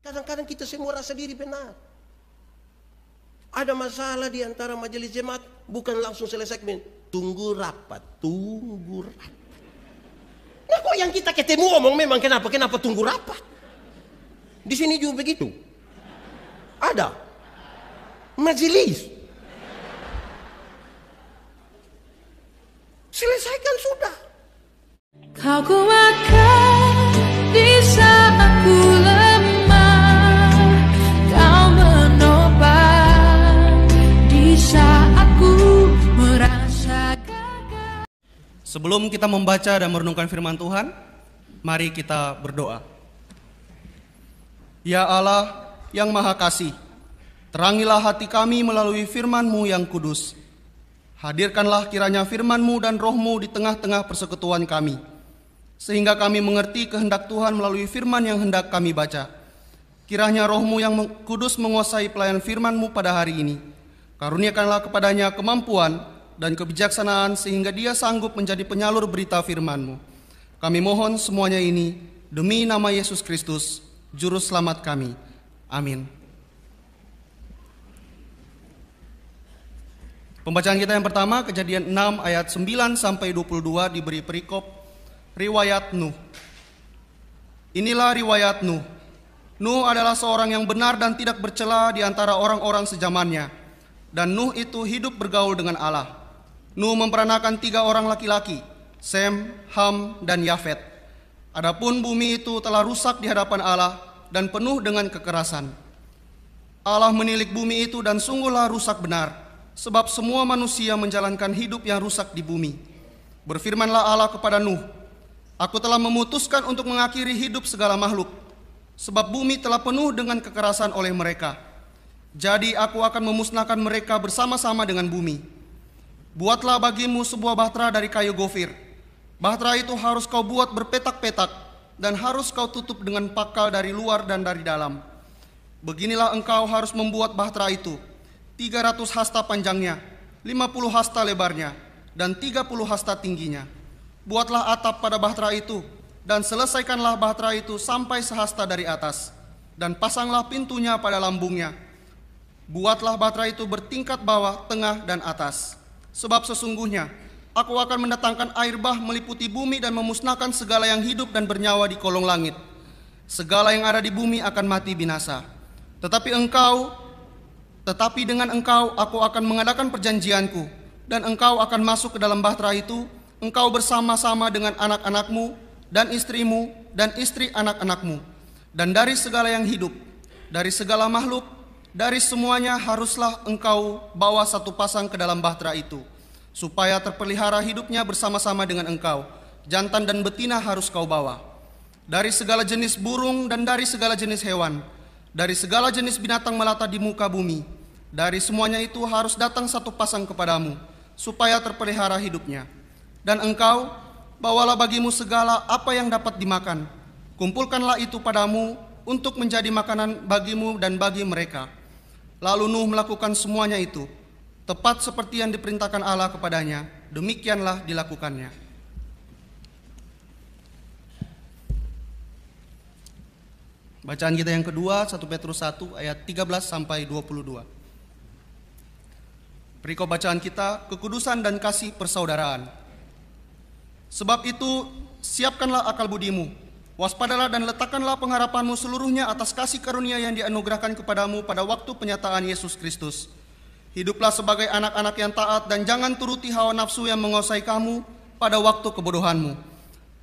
Kadang-kadang kita semua rasa diri benar. Ada masalah di antara majelis jemaat, bukan langsung selesai, tunggu rapat. Nah, kok yang kita ketemu omong memang kenapa tunggu rapat? Di sini juga begitu. Ada majelis. Selesaikan sudah. Kau kuatkan di saat ku lemah, kau menopang di saat ku merasa gagal. Sebelum kita membaca dan merenungkan firman Tuhan, mari kita berdoa. Ya Allah yang Maha Kasih, terangilah hati kami melalui firman-Mu yang kudus. Hadirkanlah kiranya firman-Mu dan Roh-Mu di tengah-tengah persekutuan kami, sehingga kami mengerti kehendak Tuhan melalui firman yang hendak kami baca. Kiranya Roh-Mu yang kudus menguasai pelayan firman-Mu pada hari ini. Karuniakanlah kepadanya kemampuan dan kebijaksanaan sehingga dia sanggup menjadi penyalur berita firman-Mu. Kami mohon semuanya ini demi nama Yesus Kristus, Juru Selamat kami. Amin. Pembacaan kita yang pertama, Kejadian 6 ayat 9 sampai 22 diberi perikop riwayat Nuh. Inilah riwayat Nuh. Nuh adalah seorang yang benar dan tidak bercela di antara orang-orang sezamannya. Dan Nuh itu hidup bergaul dengan Allah. Nuh memperanakan 3 orang laki-laki, Sem, Ham, dan Yafet. Adapun bumi itu telah rusak di hadapan Allah dan penuh dengan kekerasan. Allah menilik bumi itu dan sungguhlah rusak benar, sebab semua manusia menjalankan hidup yang rusak di bumi. Berfirmanlah Allah kepada Nuh, Aku telah memutuskan untuk mengakhiri hidup segala makhluk, sebab bumi telah penuh dengan kekerasan oleh mereka. Jadi aku akan memusnahkan mereka bersama-sama dengan bumi. Buatlah bagimu sebuah bahtera dari kayu gofir. Bahtera itu harus kau buat berpetak-petak, dan harus kau tutup dengan pakal dari luar dan dari dalam. Beginilah engkau harus membuat bahtera itu: 300 hasta panjangnya, 50 hasta lebarnya, dan 30 hasta tingginya. Buatlah atap pada bahtera itu, dan selesaikanlah bahtera itu sampai sehasta dari atas, dan pasanglah pintunya pada lambungnya. Buatlah bahtera itu bertingkat bawah, tengah, dan atas. Sebab sesungguhnya aku akan mendatangkan air bah meliputi bumi dan memusnahkan segala yang hidup dan bernyawa di kolong langit. Segala yang ada di bumi akan mati binasa. Tetapi dengan engkau aku akan mengadakan perjanjianku, dan engkau akan masuk ke dalam bahtera itu, engkau bersama-sama dengan anak-anakmu, dan istrimu, dan istri anak-anakmu. Dan dari segala yang hidup, dari segala makhluk, dari semuanya haruslah engkau bawa satu pasang ke dalam bahtera itu, supaya terpelihara hidupnya bersama-sama dengan engkau. Jantan dan betina harus kau bawa. Dari segala jenis burung dan dari segala jenis hewan, dari segala jenis binatang melata di muka bumi, dari semuanya itu harus datang satu pasang kepadamu, supaya terpelihara hidupnya. Dan engkau, bawalah bagimu segala apa yang dapat dimakan. Kumpulkanlah itu padamu untuk menjadi makanan bagimu dan bagi mereka. Lalu Nuh melakukan semuanya itu, tepat seperti yang diperintahkan Allah kepadanya, demikianlah dilakukannya. Bacaan kita yang kedua, 1 Petrus 1 ayat 13 sampai 22. Perikop bacaan kita, kekudusan dan kasih persaudaraan. Sebab itu, siapkanlah akal budimu, waspadalah dan letakkanlah pengharapanmu seluruhnya atas kasih karunia yang dianugerahkan kepadamu pada waktu penyataan Yesus Kristus. Hiduplah sebagai anak-anak yang taat dan jangan turuti hawa nafsu yang menguasai kamu pada waktu kebodohanmu.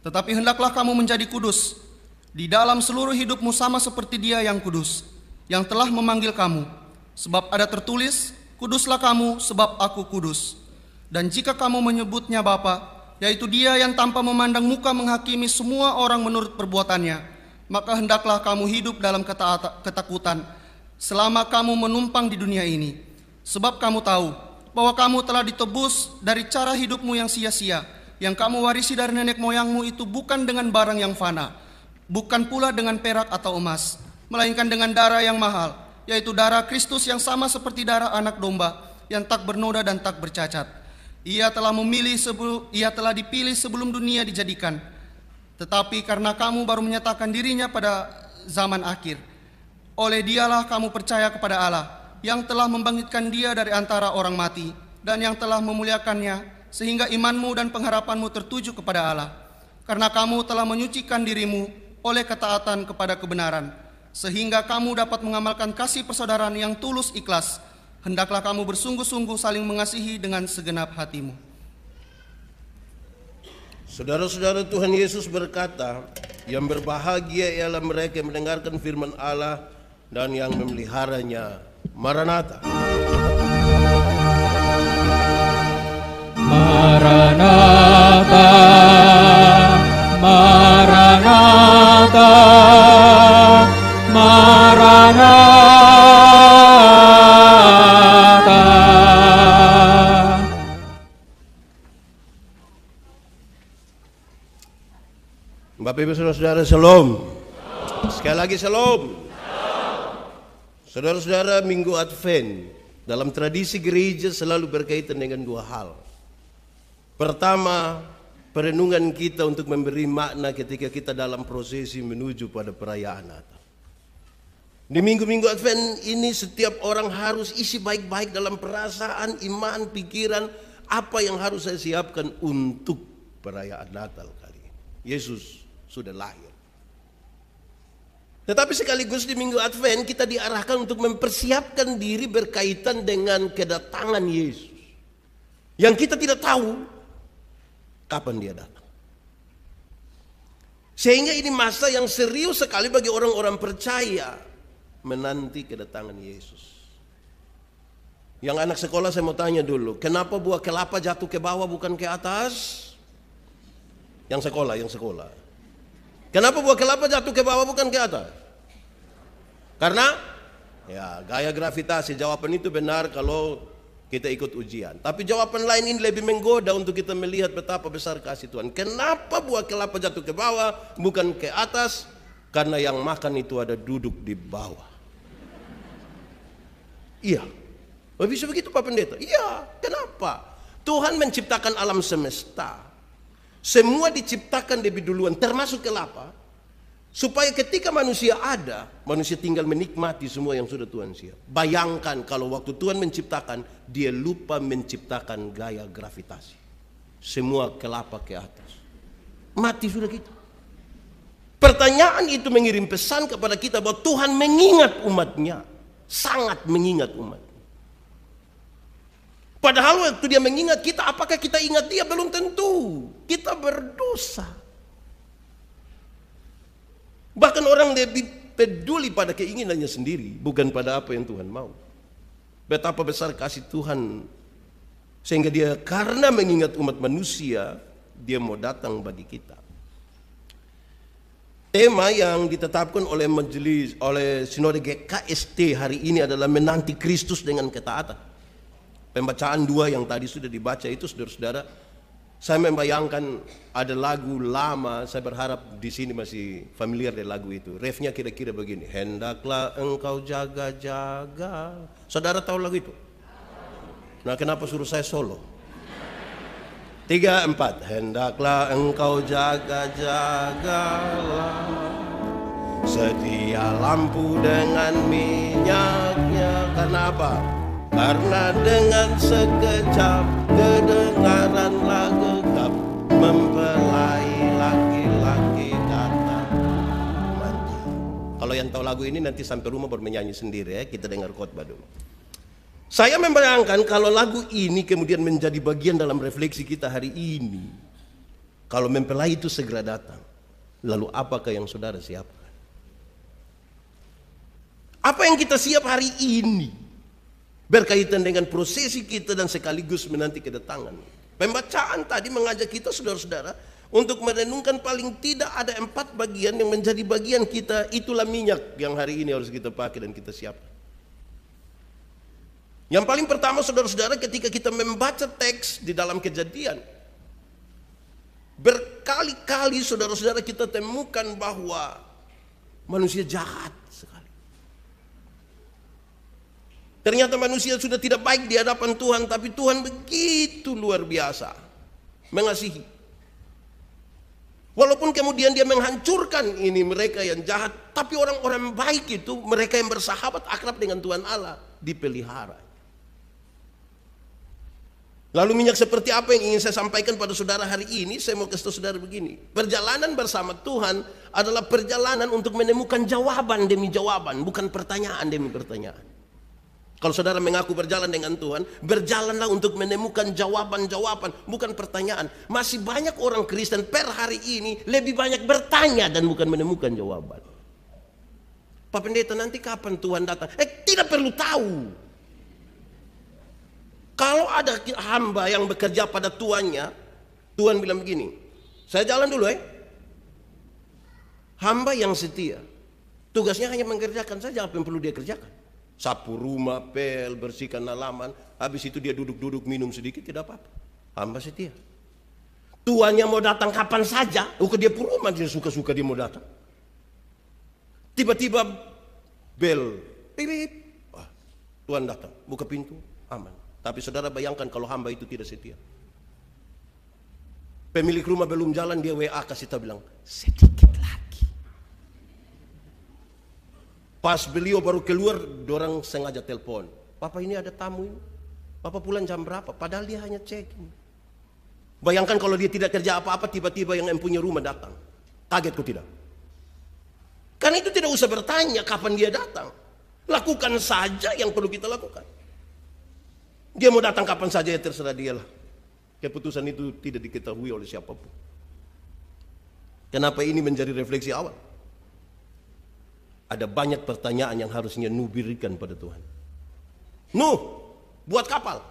Tetapi hendaklah kamu menjadi kudus di dalam seluruh hidupmu sama seperti Dia yang kudus, yang telah memanggil kamu. Sebab ada tertulis, kuduslah kamu sebab aku kudus. Dan jika kamu menyebutnya Bapa, yaitu Dia yang tanpa memandang muka menghakimi semua orang menurut perbuatannya, maka hendaklah kamu hidup dalam ketakutan selama kamu menumpang di dunia ini. Sebab kamu tahu bahwa kamu telah ditebus dari cara hidupmu yang sia-sia, yang kamu warisi dari nenek moyangmu itu bukan dengan barang yang fana, bukan pula dengan perak atau emas, melainkan dengan darah yang mahal, yaitu darah Kristus yang sama seperti darah anak domba, yang tak bernoda dan tak bercacat. Ia telah dipilih sebelum dunia dijadikan. Tetapi karena kamu baru menyatakan dirinya pada zaman akhir, Oleh dialah kamu percaya kepada Allah, yang telah membangkitkan dia dari antara orang mati, dan yang telah memuliakannya, sehingga imanmu dan pengharapanmu tertuju kepada Allah. Karena kamu telah menyucikan dirimu oleh ketaatan kepada kebenaran, sehingga kamu dapat mengamalkan kasih persaudaraan yang tulus ikhlas. Hendaklah kamu bersungguh-sungguh saling mengasihi dengan segenap hatimu. Saudara-saudara, Tuhan Yesus berkata, yang berbahagia ialah mereka yang mendengarkan firman Allah dan yang memeliharanya. Maranatha. Maranatha, Maranatha, Maranatha. Bapak Ibu Saudara-saudara, Shalom. Sekali lagi Shalom. Saudara-saudara, Minggu Advent dalam tradisi gereja selalu berkaitan dengan dua hal. Pertama, perenungan kita untuk memberi makna ketika kita dalam prosesi menuju pada perayaan Natal. Di minggu-minggu Advent ini setiap orang harus isi baik-baik dalam perasaan, iman, pikiran, apa yang harus saya siapkan untuk perayaan Natal kali ini. Yesus sudah lahir. Tetapi sekaligus di minggu Advent kita diarahkan untuk mempersiapkan diri berkaitan dengan kedatangan Yesus, yang kita tidak tahu kapan dia datang. Sehingga ini masa yang serius sekali bagi orang-orang percaya menanti kedatangan Yesus. Yang anak sekolah saya mau tanya dulu, kenapa buah kelapa jatuh ke bawah bukan ke atas? Yang sekolah. Kenapa buah kelapa jatuh ke bawah bukan ke atas? Karena ya gaya gravitasi. Jawaban itu benar kalau kita ikut ujian. Tapi jawaban lain ini lebih menggoda untuk kita melihat betapa besar kasih Tuhan. Kenapa buah kelapa jatuh ke bawah bukan ke atas? Karena yang makan itu ada duduk di bawah. Iya. Bisa begitu Pak Pendeta? Iya. Kenapa? Tuhan menciptakan alam semesta. Semua diciptakan lebih duluan, termasuk kelapa, supaya ketika manusia ada, manusia tinggal menikmati semua yang sudah Tuhan siap. Bayangkan kalau waktu Tuhan menciptakan, dia lupa menciptakan gaya gravitasi. Semua kelapa ke atas. Mati sudah kita. Pertanyaan itu mengirim pesan kepada kita bahwa Tuhan mengingat umatnya. Sangat mengingat umatnya. Padahal waktu dia mengingat kita, apakah kita ingat dia? Belum tentu. Kita berdosa. Bahkan orang lebih peduli pada keinginannya sendiri, bukan pada apa yang Tuhan mau. Betapa besar kasih Tuhan, sehingga dia karena mengingat umat manusia, dia mau datang bagi kita. Tema yang ditetapkan oleh majelis, oleh Sinode GKST hari ini adalah menanti Kristus dengan ketaatan. Pembacaan 2 yang tadi sudah dibaca itu, saudara-saudara, saya membayangkan ada lagu lama. Saya berharap di sini masih familiar dengan lagu itu. Refnya kira-kira begini: hendaklah engkau jaga-jaga. Saudara tahu lagu itu? Nah, kenapa suruh saya solo? 3, 4. Hendaklah engkau jaga-jagalah, sedia lampu dengan minyaknya. Karena apa? Karena dengan sekejap kedengaranlah gegap, mempelai laki-laki datang mati. Kalau yang tahu lagu ini nanti sampai rumah baru menyanyi sendiri ya. Kita dengar khotbah dulu. Saya membayangkan kalau lagu ini kemudian menjadi bagian dalam refleksi kita hari ini. Kalau mempelai itu segera datang, lalu apakah yang saudara siapkan? Apa yang kita siap hari ini berkaitan dengan prosesi kita dan sekaligus menanti kedatangan. Pembacaan tadi mengajak kita, saudara-saudara, untuk merenungkan paling tidak ada 4 bagian yang menjadi bagian kita. Itulah minyak yang hari ini harus kita pakai dan kita siapkan. Yang paling pertama, saudara-saudara, ketika kita membaca teks di dalam Kejadian, berkali-kali saudara-saudara kita temukan bahwa manusia jahat sekali. Ternyata manusia sudah tidak baik di hadapan Tuhan, tapi Tuhan begitu luar biasa mengasihi. Walaupun kemudian dia menghancurkan ini mereka yang jahat, tapi orang-orang baik itu, mereka yang bersahabat akrab dengan Tuhan Allah, dipelihara. Lalu minyak seperti apa yang ingin saya sampaikan pada saudara hari ini? Saya mau kasih tahu saudara begini. Perjalanan bersama Tuhan adalah perjalanan untuk menemukan jawaban demi jawaban, bukan pertanyaan demi pertanyaan. Kalau saudara mengaku berjalan dengan Tuhan, berjalanlah untuk menemukan jawaban-jawaban, bukan pertanyaan. Masih banyak orang Kristen per hari ini lebih banyak bertanya dan bukan menemukan jawaban. Pak Pendeta, nanti kapan Tuhan datang? Tidak perlu tahu. Kalau ada hamba yang bekerja pada tuannya, Tuhan bilang begini, saya jalan dulu hamba yang setia, tugasnya hanya mengerjakan saja apa yang perlu dia kerjakan. Sapu rumah, pel, bersihkan halaman, habis itu dia duduk-duduk minum sedikit, tidak apa-apa. Hamba setia. Tuannya mau datang kapan saja, ke dia pun rumah, dia suka-suka dia mau datang. Tiba-tiba bel, pip, Tuhan datang, buka pintu, aman. Tapi saudara bayangkan kalau hamba itu tidak setia. Pemilik rumah belum jalan, dia WA kasih tahu bilang, sedikit lagi. Pas beliau baru keluar, dorang sengaja telepon. Papa ini ada tamu ini. Papa pulang jam berapa? Padahal dia hanya check-in. Bayangkan kalau dia tidak kerja apa-apa, tiba-tiba yang punya rumah datang. Kaget kok tidak? Karena itu tidak usah bertanya kapan dia datang. Lakukan saja yang perlu kita lakukan. Dia mau datang kapan saja ya terserah dia lah. Keputusan itu tidak diketahui oleh siapapun. Kenapa ini menjadi refleksi awal? Ada banyak pertanyaan yang harusnya Nuh berikan pada Tuhan. Nuh, buat kapal,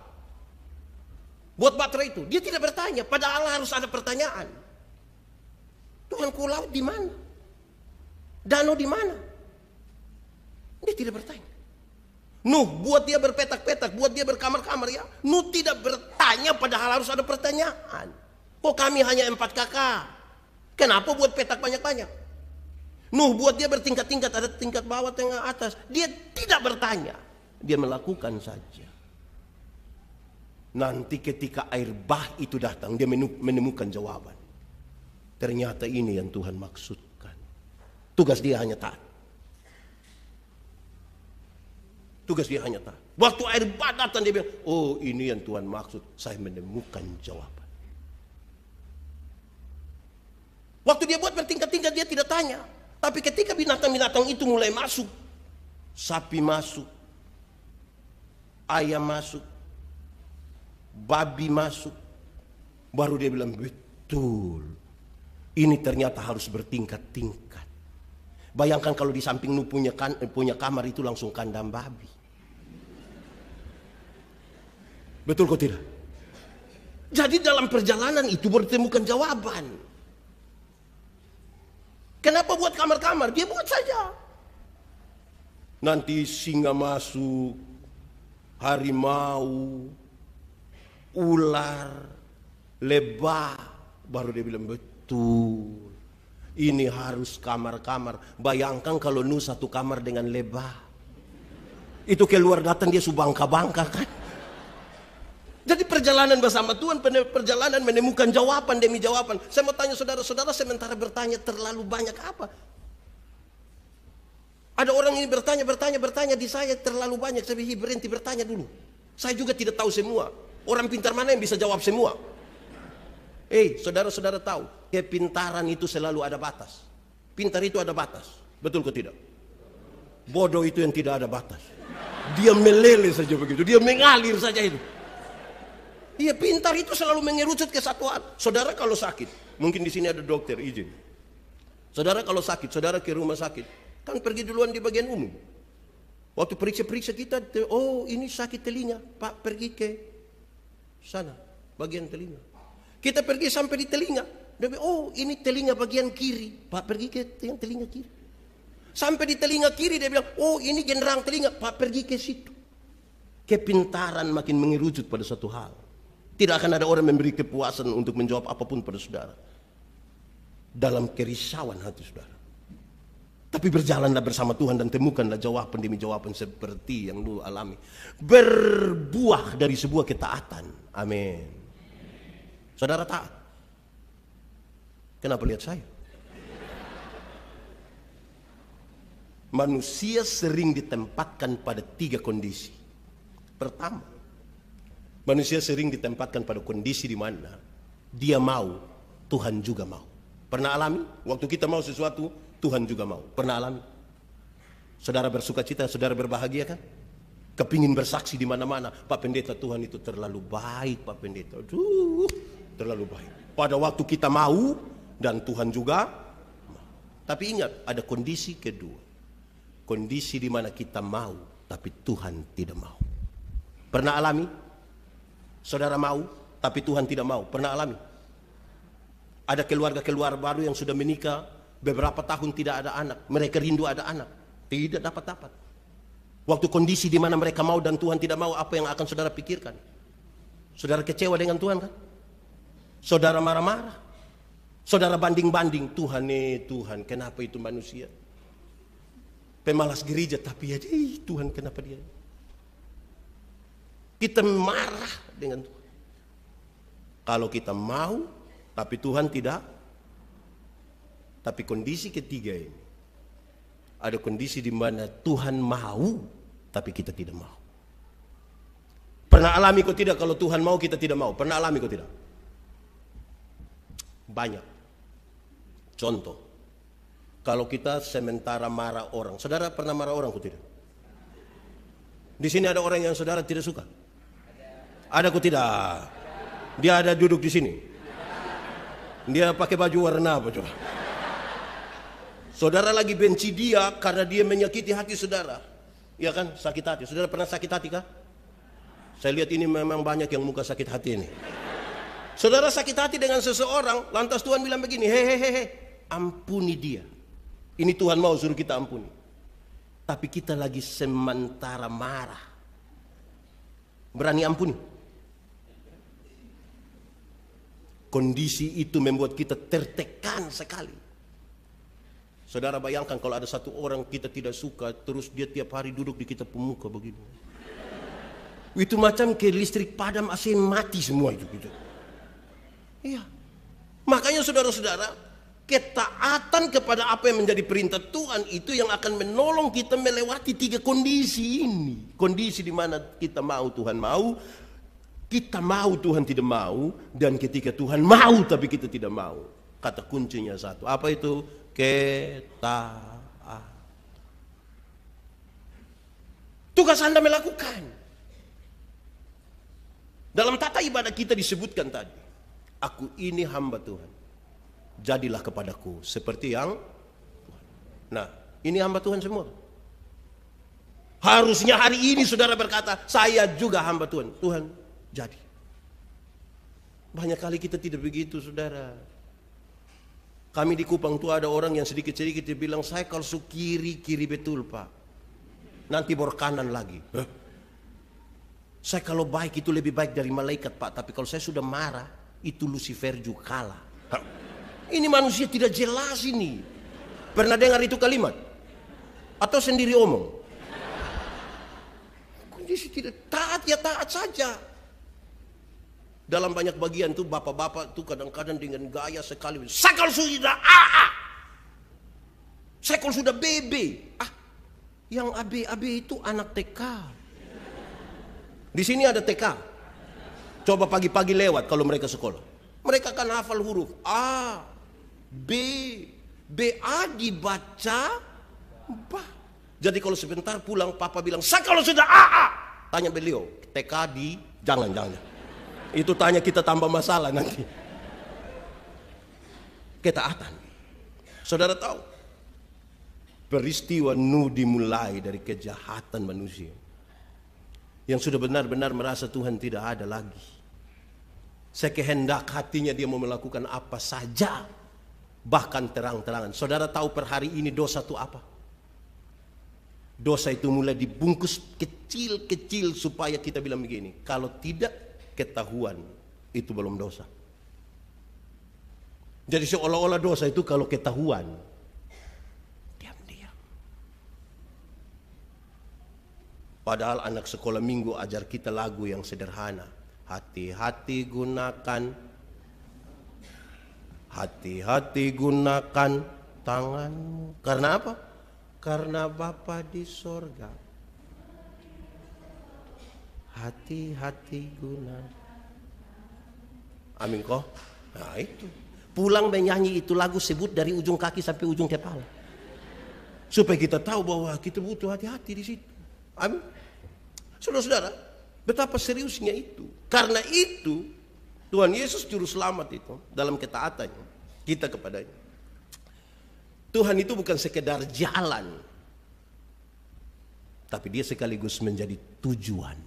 buat baterai itu, dia tidak bertanya. Padahal harus ada pertanyaan. Tuhan, kau laut di mana? Danau di mana? Dia tidak bertanya. Nuh, buat dia berpetak-petak, buat dia berkamar-kamar ya. Nuh tidak bertanya, padahal harus ada pertanyaan. Kok kami hanya 4 kakak? Kenapa buat petak banyak-banyak? Nuh, buat dia bertingkat-tingkat, ada tingkat bawah, tengah, atas. Dia tidak bertanya, dia melakukan saja. Nanti ketika air bah itu datang, dia menemukan jawaban. Ternyata ini yang Tuhan maksudkan. Tugas dia hanya taat. Tugas dia hanya taat. Waktu air bah datang dia bilang, oh ini yang Tuhan maksud, saya menemukan jawaban. Waktu dia buat bertingkat-tingkat dia tidak tanya. Tapi ketika binatang-binatang itu mulai masuk, sapi masuk, ayam masuk, babi masuk, baru dia bilang, betul, ini ternyata harus bertingkat-tingkat. Bayangkan kalau di samping Nuh punya kamar itu langsung kandang babi. Betul kok tidak? Jadi dalam perjalanan itu bertemukan jawaban. Kenapa buat kamar-kamar? Dia buat saja. Nanti singa masuk, harimau, ular, lebah, baru dia bilang betul. Ini harus kamar-kamar. Bayangkan kalau Nuh satu kamar dengan lebah. Itu keluar datang dia subangka-bangka kan. Jadi perjalanan bersama Tuhan, perjalanan menemukan jawaban demi jawaban. Saya mau tanya saudara-saudara, sementara bertanya terlalu banyak apa? Ada orang ini bertanya di saya terlalu banyak. Saya berhenti bertanya dulu. Saya juga tidak tahu semua. Orang pintar mana yang bisa jawab semua? Saudara-saudara tahu, kepintaran itu selalu ada batas. Pintar itu ada batas. Betul ke tidak? Bodoh itu yang tidak ada batas. Dia meleleh saja begitu, dia mengalir saja itu. Iya, pintar itu selalu mengerucut ke satu hal. Saudara kalau sakit, mungkin di sini ada dokter izin. Saudara kalau sakit, saudara ke rumah sakit, kan pergi duluan di bagian umum. Waktu periksa-periksa kita, oh ini sakit telinga, Pak pergi ke sana, bagian telinga. Kita pergi sampai di telinga, oh ini telinga bagian kiri, Pak pergi ke telinga kiri. Sampai di telinga kiri dia bilang, oh ini genderang telinga, Pak pergi ke situ. Kepintaran makin mengerucut pada satu hal. Tidak akan ada orang memberi kepuasan untuk menjawab apapun pada saudara. Dalam kerisauan hati saudara. Tapi berjalanlah bersama Tuhan dan temukanlah jawaban demi jawaban seperti yang lu alami. Berbuah dari sebuah ketaatan. Amin. Saudara taat. Kenapa lihat saya? Manusia sering ditempatkan pada 3 kondisi. Pertama, manusia sering ditempatkan pada kondisi di mana dia mau, Tuhan juga mau. Pernah alami? Waktu kita mau sesuatu, Tuhan juga mau. Pernah alami? Saudara bersuka cita, saudara berbahagia kan? Kepingin bersaksi di mana-mana. Pak Pendeta, Tuhan itu terlalu baik, Pak Pendeta. Aduh, terlalu baik. Pada waktu kita mau dan Tuhan juga mau. Tapi ingat, ada kondisi kedua. Kondisi di mana kita mau, tapi Tuhan tidak mau. Pernah alami? Saudara mau, tapi Tuhan tidak mau. Pernah alami? Ada keluarga-keluarga baru yang sudah menikah, beberapa tahun tidak ada anak. Mereka rindu ada anak. Tidak dapat-dapat. Waktu kondisi di mana mereka mau dan Tuhan tidak mau, apa yang akan saudara pikirkan? Saudara kecewa dengan Tuhan kan? Saudara marah-marah. Saudara banding-banding. Tuhan, kenapa itu manusia? Pemalas gereja, tapi ya Tuhan kenapa dia? Kita marah dengan Tuhan. Kalau kita mau, tapi Tuhan tidak. Tapi kondisi ketiga ini, ada kondisi di mana Tuhan mau, tapi kita tidak mau. Pernah alami kok tidak kalau Tuhan mau kita tidak mau? Pernah alami kok tidak? Banyak. Contoh. Kalau kita sementara marah orang, saudara pernah marah orang kok tidak? Di sini ada orang yang saudara tidak suka? Ada kok tidak? Dia ada duduk di sini. Dia pakai baju warna apa coba? Saudara lagi benci dia karena dia menyakiti hati saudara. Ya kan, sakit hati. Saudara pernah sakit hati kah? Saya lihat ini memang banyak yang muka sakit hati ini. Saudara sakit hati dengan seseorang, lantas Tuhan bilang begini, hehehe, ampuni dia. Ini Tuhan mau suruh kita ampuni. Tapi kita lagi sementara marah. Berani ampuni? Kondisi itu membuat kita tertekan sekali. Saudara bayangkan kalau ada satu orang kita tidak suka, terus dia tiap hari duduk di kita pemuka begini. Itu macam kayak listrik padam, AC mati semua itu. Gitu. Iya. Makanya saudara-saudara, ketaatan kepada apa yang menjadi perintah Tuhan itu yang akan menolong kita melewati 3 kondisi ini. Kondisi di mana kita mau, Tuhan mau. Kita mau, Tuhan tidak mau. Dan ketika Tuhan mau tapi kita tidak mau. Kata kuncinya satu. Apa itu? Ketaatan. Tugas Anda melakukan. Dalam tata ibadah kita disebutkan tadi. Aku ini hamba Tuhan. Jadilah kepadaku seperti yang Tuhan. Nah, ini hamba Tuhan semua. Harusnya hari ini saudara berkata, saya juga hamba Tuhan. Tuhan, jadi. Banyak kali kita tidak begitu, saudara. Kami di Kupang itu ada orang yang sedikit-sedikit dia bilang, saya kalau kiri betul Pak. Nanti bor kanan lagi. Saya kalau baik itu lebih baik dari malaikat Pak. Tapi kalau saya sudah marah, itu Lucifer juga kalah. Ini manusia tidak jelas ini. Pernah dengar itu kalimat? Atau sendiri omong? Kondisi tidak taat, ya taat saja. Dalam banyak bagian tuh bapak-bapak tuh kadang-kadang dengan gaya sekali. Saya kalau sudah AA. Saya kalau sudah BB. Yang AB itu anak TK. Di sini ada TK. Coba pagi-pagi lewat kalau mereka sekolah. Mereka kan hafal huruf A, B, BA dibaca ba. Jadi kalau sebentar pulang papa bilang, saya kalau sudah AA. Tanya beliau, TK di jangan. Itu tanya kita tambah masalah nanti. Ketaatan. Saudara tahu, peristiwa Nuh dimulai dari kejahatan manusia. Yang sudah benar-benar merasa Tuhan tidak ada lagi. Sekehendak hatinya dia mau melakukan apa saja. Bahkan terang-terangan. Saudara tahu per hari ini dosa itu apa? Dosa itu mulai dibungkus kecil-kecil supaya kita bilang begini. Kalau tidak ketahuan itu belum dosa. Jadi seolah-olah dosa itu kalau ketahuan. Diam-diam. Padahal anak sekolah minggu ajar kita lagu yang sederhana. Hati-hati gunakan Hati-hati gunakan tanganmu. Karena apa? Karena Bapa di sorga. Hati-hati gunakan. Amin kok. Nah itu. Pulang menyanyi itu lagu, sebut dari ujung kaki sampai ujung kepala. Supaya kita tahu bahwa kita butuh hati-hati di situ. Amin. Saudara-saudara, betapa seriusnya itu. Karena itu Tuhan Yesus juru selamat itu dalam ketaatannya kita kepadanya. Tuhan itu bukan sekedar jalan, tapi dia sekaligus menjadi tujuan.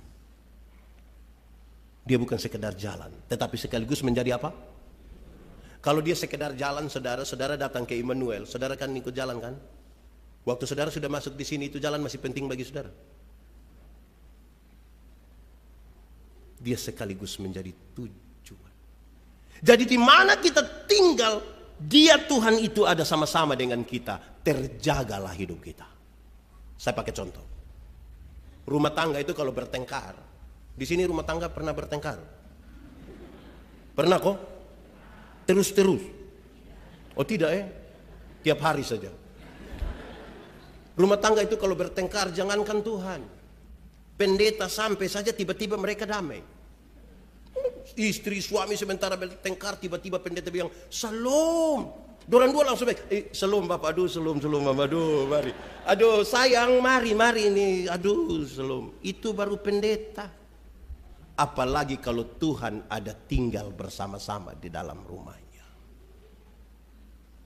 Dia bukan sekedar jalan, tetapi sekaligus menjadi apa? Kalau dia sekedar jalan, saudara datang ke Immanuel, saudara kan ikut jalan kan? Waktu saudara sudah masuk di sini, itu jalan masih penting bagi saudara. Dia sekaligus menjadi tujuan. Jadi di mana kita tinggal, dia Tuhan itu ada sama-sama dengan kita. Terjagalah hidup kita. Saya pakai contoh. Rumah tangga itu kalau bertengkar. Di sini rumah tangga pernah bertengkar? Pernah kok? Terus-terus? Oh tidak ya? Tiap hari saja. Rumah tangga itu kalau bertengkar, jangankan Tuhan, pendeta sampai saja tiba-tiba mereka damai. Istri suami sementara bertengkar, tiba-tiba pendeta bilang salam. Dorang dua langsung baik. Salam Bapak, aduh salam Bapak, aduh mari. Aduh sayang, mari ini, aduh salam. Itu baru pendeta. Apalagi kalau Tuhan ada tinggal bersama-sama di dalam rumahnya.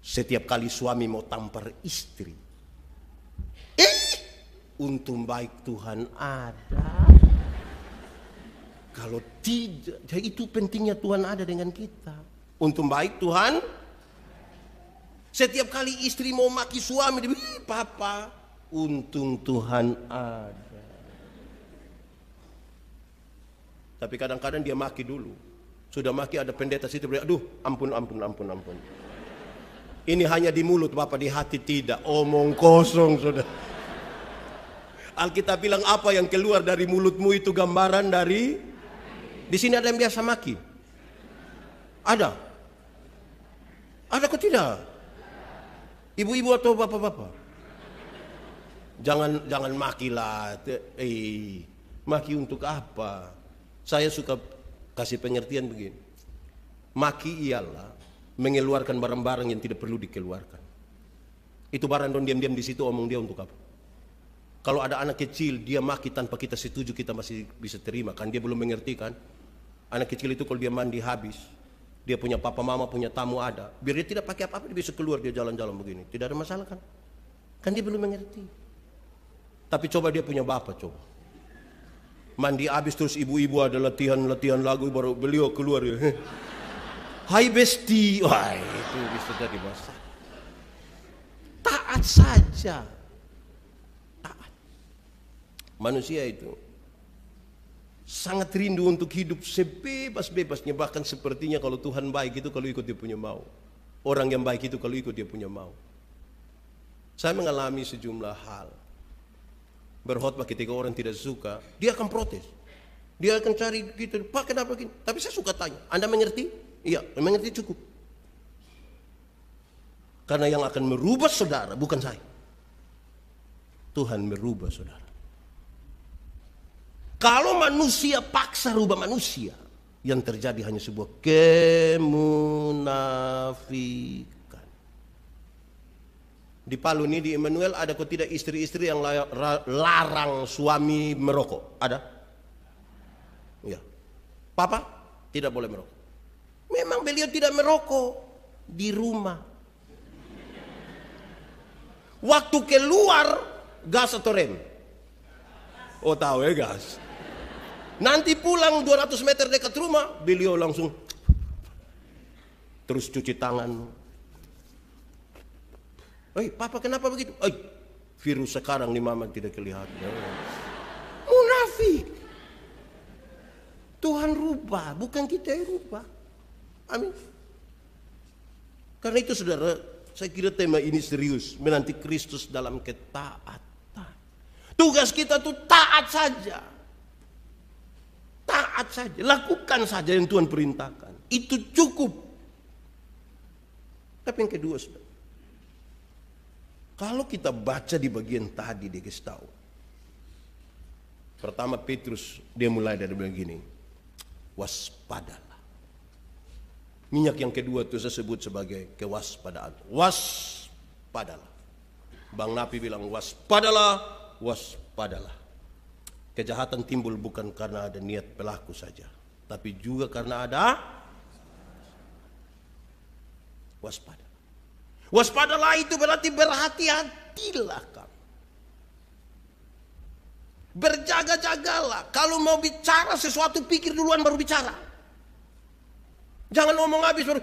Setiap kali suami mau tampar istri, untung baik Tuhan ada. Kalau tidak, itu pentingnya Tuhan ada dengan kita. Untung baik Tuhan. Setiap kali istri mau maki suami, dia bilang, Papa, untung Tuhan ada. Tapi kadang-kadang dia maki dulu. Sudah maki ada pendeta situ, aduh ampun. Ini hanya di mulut Bapak, di hati tidak. Omong kosong sudah. Alkitab bilang apa yang keluar dari mulutmu itu gambaran dari. Di sini ada yang biasa maki? Ada? Ada kok tidak? Ibu-ibu atau bapak-bapak? Jangan makilah. Maki untuk apa? Saya suka kasih pengertian begini. Maki ialah mengeluarkan barang-barang yang tidak perlu dikeluarkan. Itu barang don diam-diam di situ, omong dia untuk apa? Kalau ada anak kecil, dia maki tanpa kita setuju, kita masih bisa terima kan, dia belum mengerti kan. Anak kecil itu kalau dia mandi habis, dia punya papa mama, punya tamu ada, biar dia tidak pakai apa-apa, dia bisa keluar, dia jalan-jalan begini, tidak ada masalah kan. Kan dia belum mengerti. Tapi coba dia punya bapak, coba mandi habis terus ibu-ibu ada latihan lagu, baru beliau keluar ya. Hai besti, wah itu bisa jadi masalah. Taat saja. Manusia itu sangat rindu untuk hidup sebebas-bebasnya. Bahkan sepertinya kalau Tuhan baik itu kalau ikut dia punya mau. Orang yang baik itu kalau ikut dia punya mau. Saya mengalami sejumlah hal. Berkhotbah ketika orang tidak suka, dia akan protes. Dia akan cari gitu, Pak kenapa gini? Tapi saya suka tanya, Anda mengerti? Iya, mengerti cukup. Karena yang akan merubah saudara bukan saya. Tuhan merubah saudara. Kalau manusia paksa rubah manusia, yang terjadi hanya sebuah kemunafikan. Di Palu ini di Immanuel ada kok tidak istri-istri yang larang suami merokok? Ada? Ya. Papa tidak boleh merokok. Memang beliau tidak merokok di rumah. Waktu keluar gas atau rem? Oh tahu ya gas. Nanti pulang 200 meter dekat rumah, beliau langsung terus cuci tangan. Papa kenapa begitu? Virus sekarang nih mama tidak kelihatan. Munafik. Tuhan rubah, bukan kita yang rubah. Amin. Karena itu saudara, saya kira tema ini serius. Menanti Kristus dalam ketaatan. Tugas kita tuh taat saja. Taat saja, lakukan saja yang Tuhan perintahkan. Itu cukup. Tapi yang kedua, saudara, kalau kita baca di bagian tadi dia kasih tahu. Pertama Petrus dia mulai dari begini, waspadalah. Minyak yang kedua itu saya sebut sebagai kewaspadaan. Waspadalah. Bang Napi bilang waspadalah, waspadalah. Kejahatan timbul bukan karena ada niat pelaku saja, tapi juga karena ada waspada. Waspadalah itu berarti berhati-hatilah kamu. Berjaga-jagalah. Kalau mau bicara sesuatu pikir duluan baru bicara. Jangan ngomong habis baru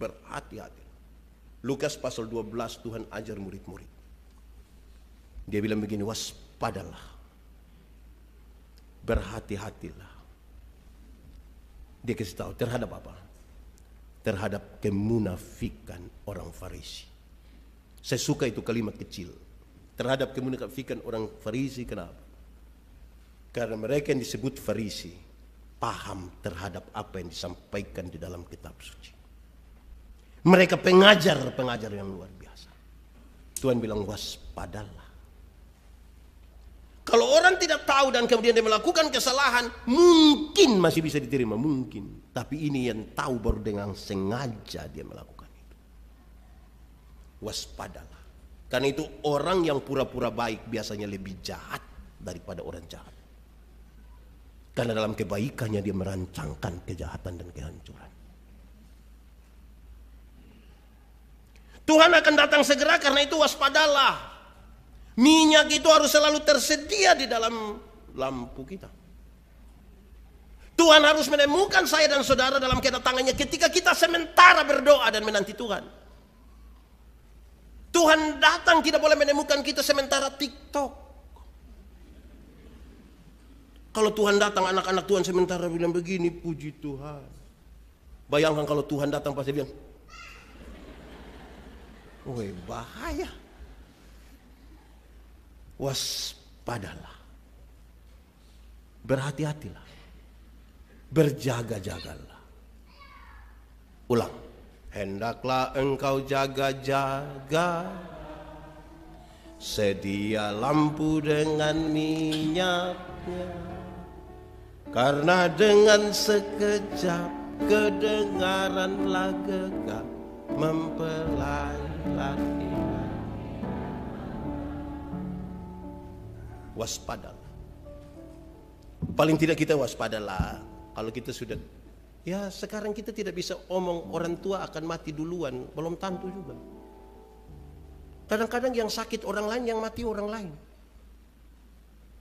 Berhati-hati. Lukas pasal 12 Tuhan ajar murid-murid. Dia bilang begini, waspadalah. Berhati-hatilah. Dia kasih tahu terhadap apa? Terhadap kemunafikan orang Farisi. Saya suka itu kalimat kecil. Terhadap kemunafikan orang Farisi, kenapa? Karena mereka yang disebut Farisi paham terhadap apa yang disampaikan di dalam kitab suci. Mereka pengajar yang luar biasa. Tuhan bilang waspadalah. Kalau orang tidak tahu dan kemudian dia melakukan kesalahan, mungkin masih bisa diterima, mungkin. Tapi ini yang tahu baru dengan sengaja dia melakukan itu. Waspadalah. Karena itu orang yang pura-pura baik biasanya lebih jahat daripada orang jahat. Karena dalam kebaikannya dia merancangkan kejahatan dan kehancuran. Tuhan akan datang segera, karena itu waspadalah. Minyak itu harus selalu tersedia di dalam lampu kita. Tuhan harus menemukan saya dan saudara dalam kedatangannya ketika kita sementara berdoa dan menanti Tuhan. Tuhan datang tidak boleh menemukan kita sementara TikTok. Kalau Tuhan datang, anak-anak Tuhan sementara bilang begini, puji Tuhan. Bayangkan kalau Tuhan datang pasti bilang, woi bahaya. Waspadalah. Berhati-hatilah. Berjaga-jagalah. Ulang. Hendaklah engkau jaga-jaga. Sedia lampu dengan minyaknya. Karena dengan sekejap kedengaranlah gegap mempelai laki. Waspadalah. Paling tidak kita waspadalah. Kalau kita sudah, ya sekarang kita tidak bisa omong orang tua akan mati duluan, belum tentu juga. Kadang-kadang yang sakit orang lain, yang mati orang lain.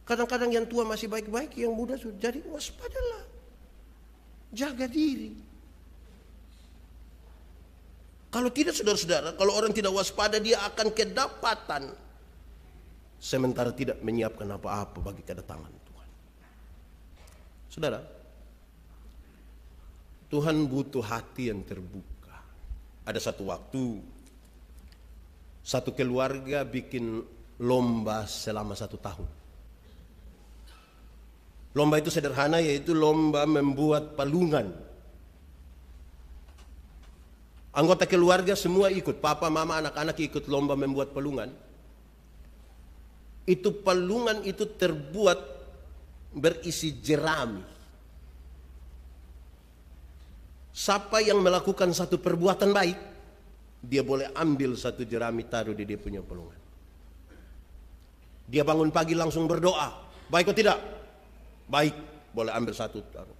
Kadang-kadang yang tua masih baik-baik, yang muda sudah. Jadi waspadalah. Jaga diri. Kalau tidak, saudara-saudara, kalau orang tidak waspada, dia akan kedapatan sementara tidak menyiapkan apa-apa bagi kedatangan Tuhan. Saudara, Tuhan butuh hati yang terbuka. Ada satu waktu, satu keluarga bikin lomba selama 1 tahun. Lomba itu sederhana, yaitu lomba membuat palungan. Anggota keluarga semua ikut, papa, mama, anak-anak ikut lomba membuat palungan. Itu palungan itu terbuat berisi jerami. Siapa yang melakukan satu perbuatan baik, dia boleh ambil satu jerami taruh di dia punya palungan. Dia bangun pagi langsung berdoa, baik atau tidak? Baik, boleh ambil satu taruh.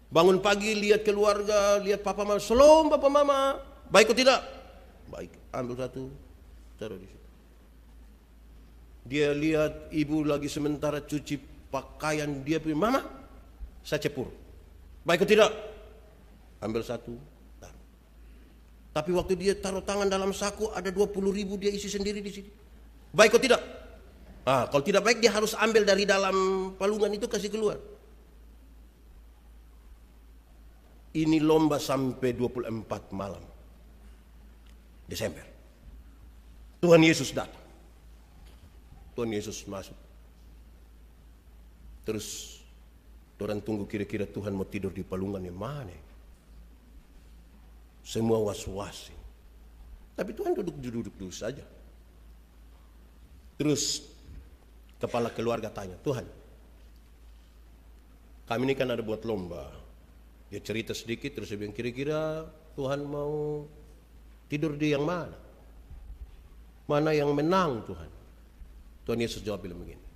Bangun pagi lihat keluarga, lihat papa mama, shalom papa mama, baik atau tidak? Baik, ambil satu taruh di situ. Dia lihat ibu lagi sementara cuci pakaian, dia punya, mama saya cepur, baik atau tidak? Ambil satu taruh. Tapi waktu dia taruh tangan dalam saku, ada 20.000 dia isi sendiri di sini, baik atau tidak? Kalau tidak baik dia harus ambil dari dalam palungan itu kasih keluar. Ini lomba sampai 24 malam Desember. Tuhan Yesus datang. Tuhan Yesus masuk. Terus orang tunggu kira-kira Tuhan mau tidur di palungan yang mana. Semua was-was. Tapi Tuhan duduk saja. Terus kepala keluarga tanya, Tuhan, kami ini kan ada buat lomba. Dia cerita sedikit, terus dia bilang, kira-kira Tuhan mau tidur di yang mana? Mana yang menang Tuhan? Tuhan Yesus jawab bilang begini,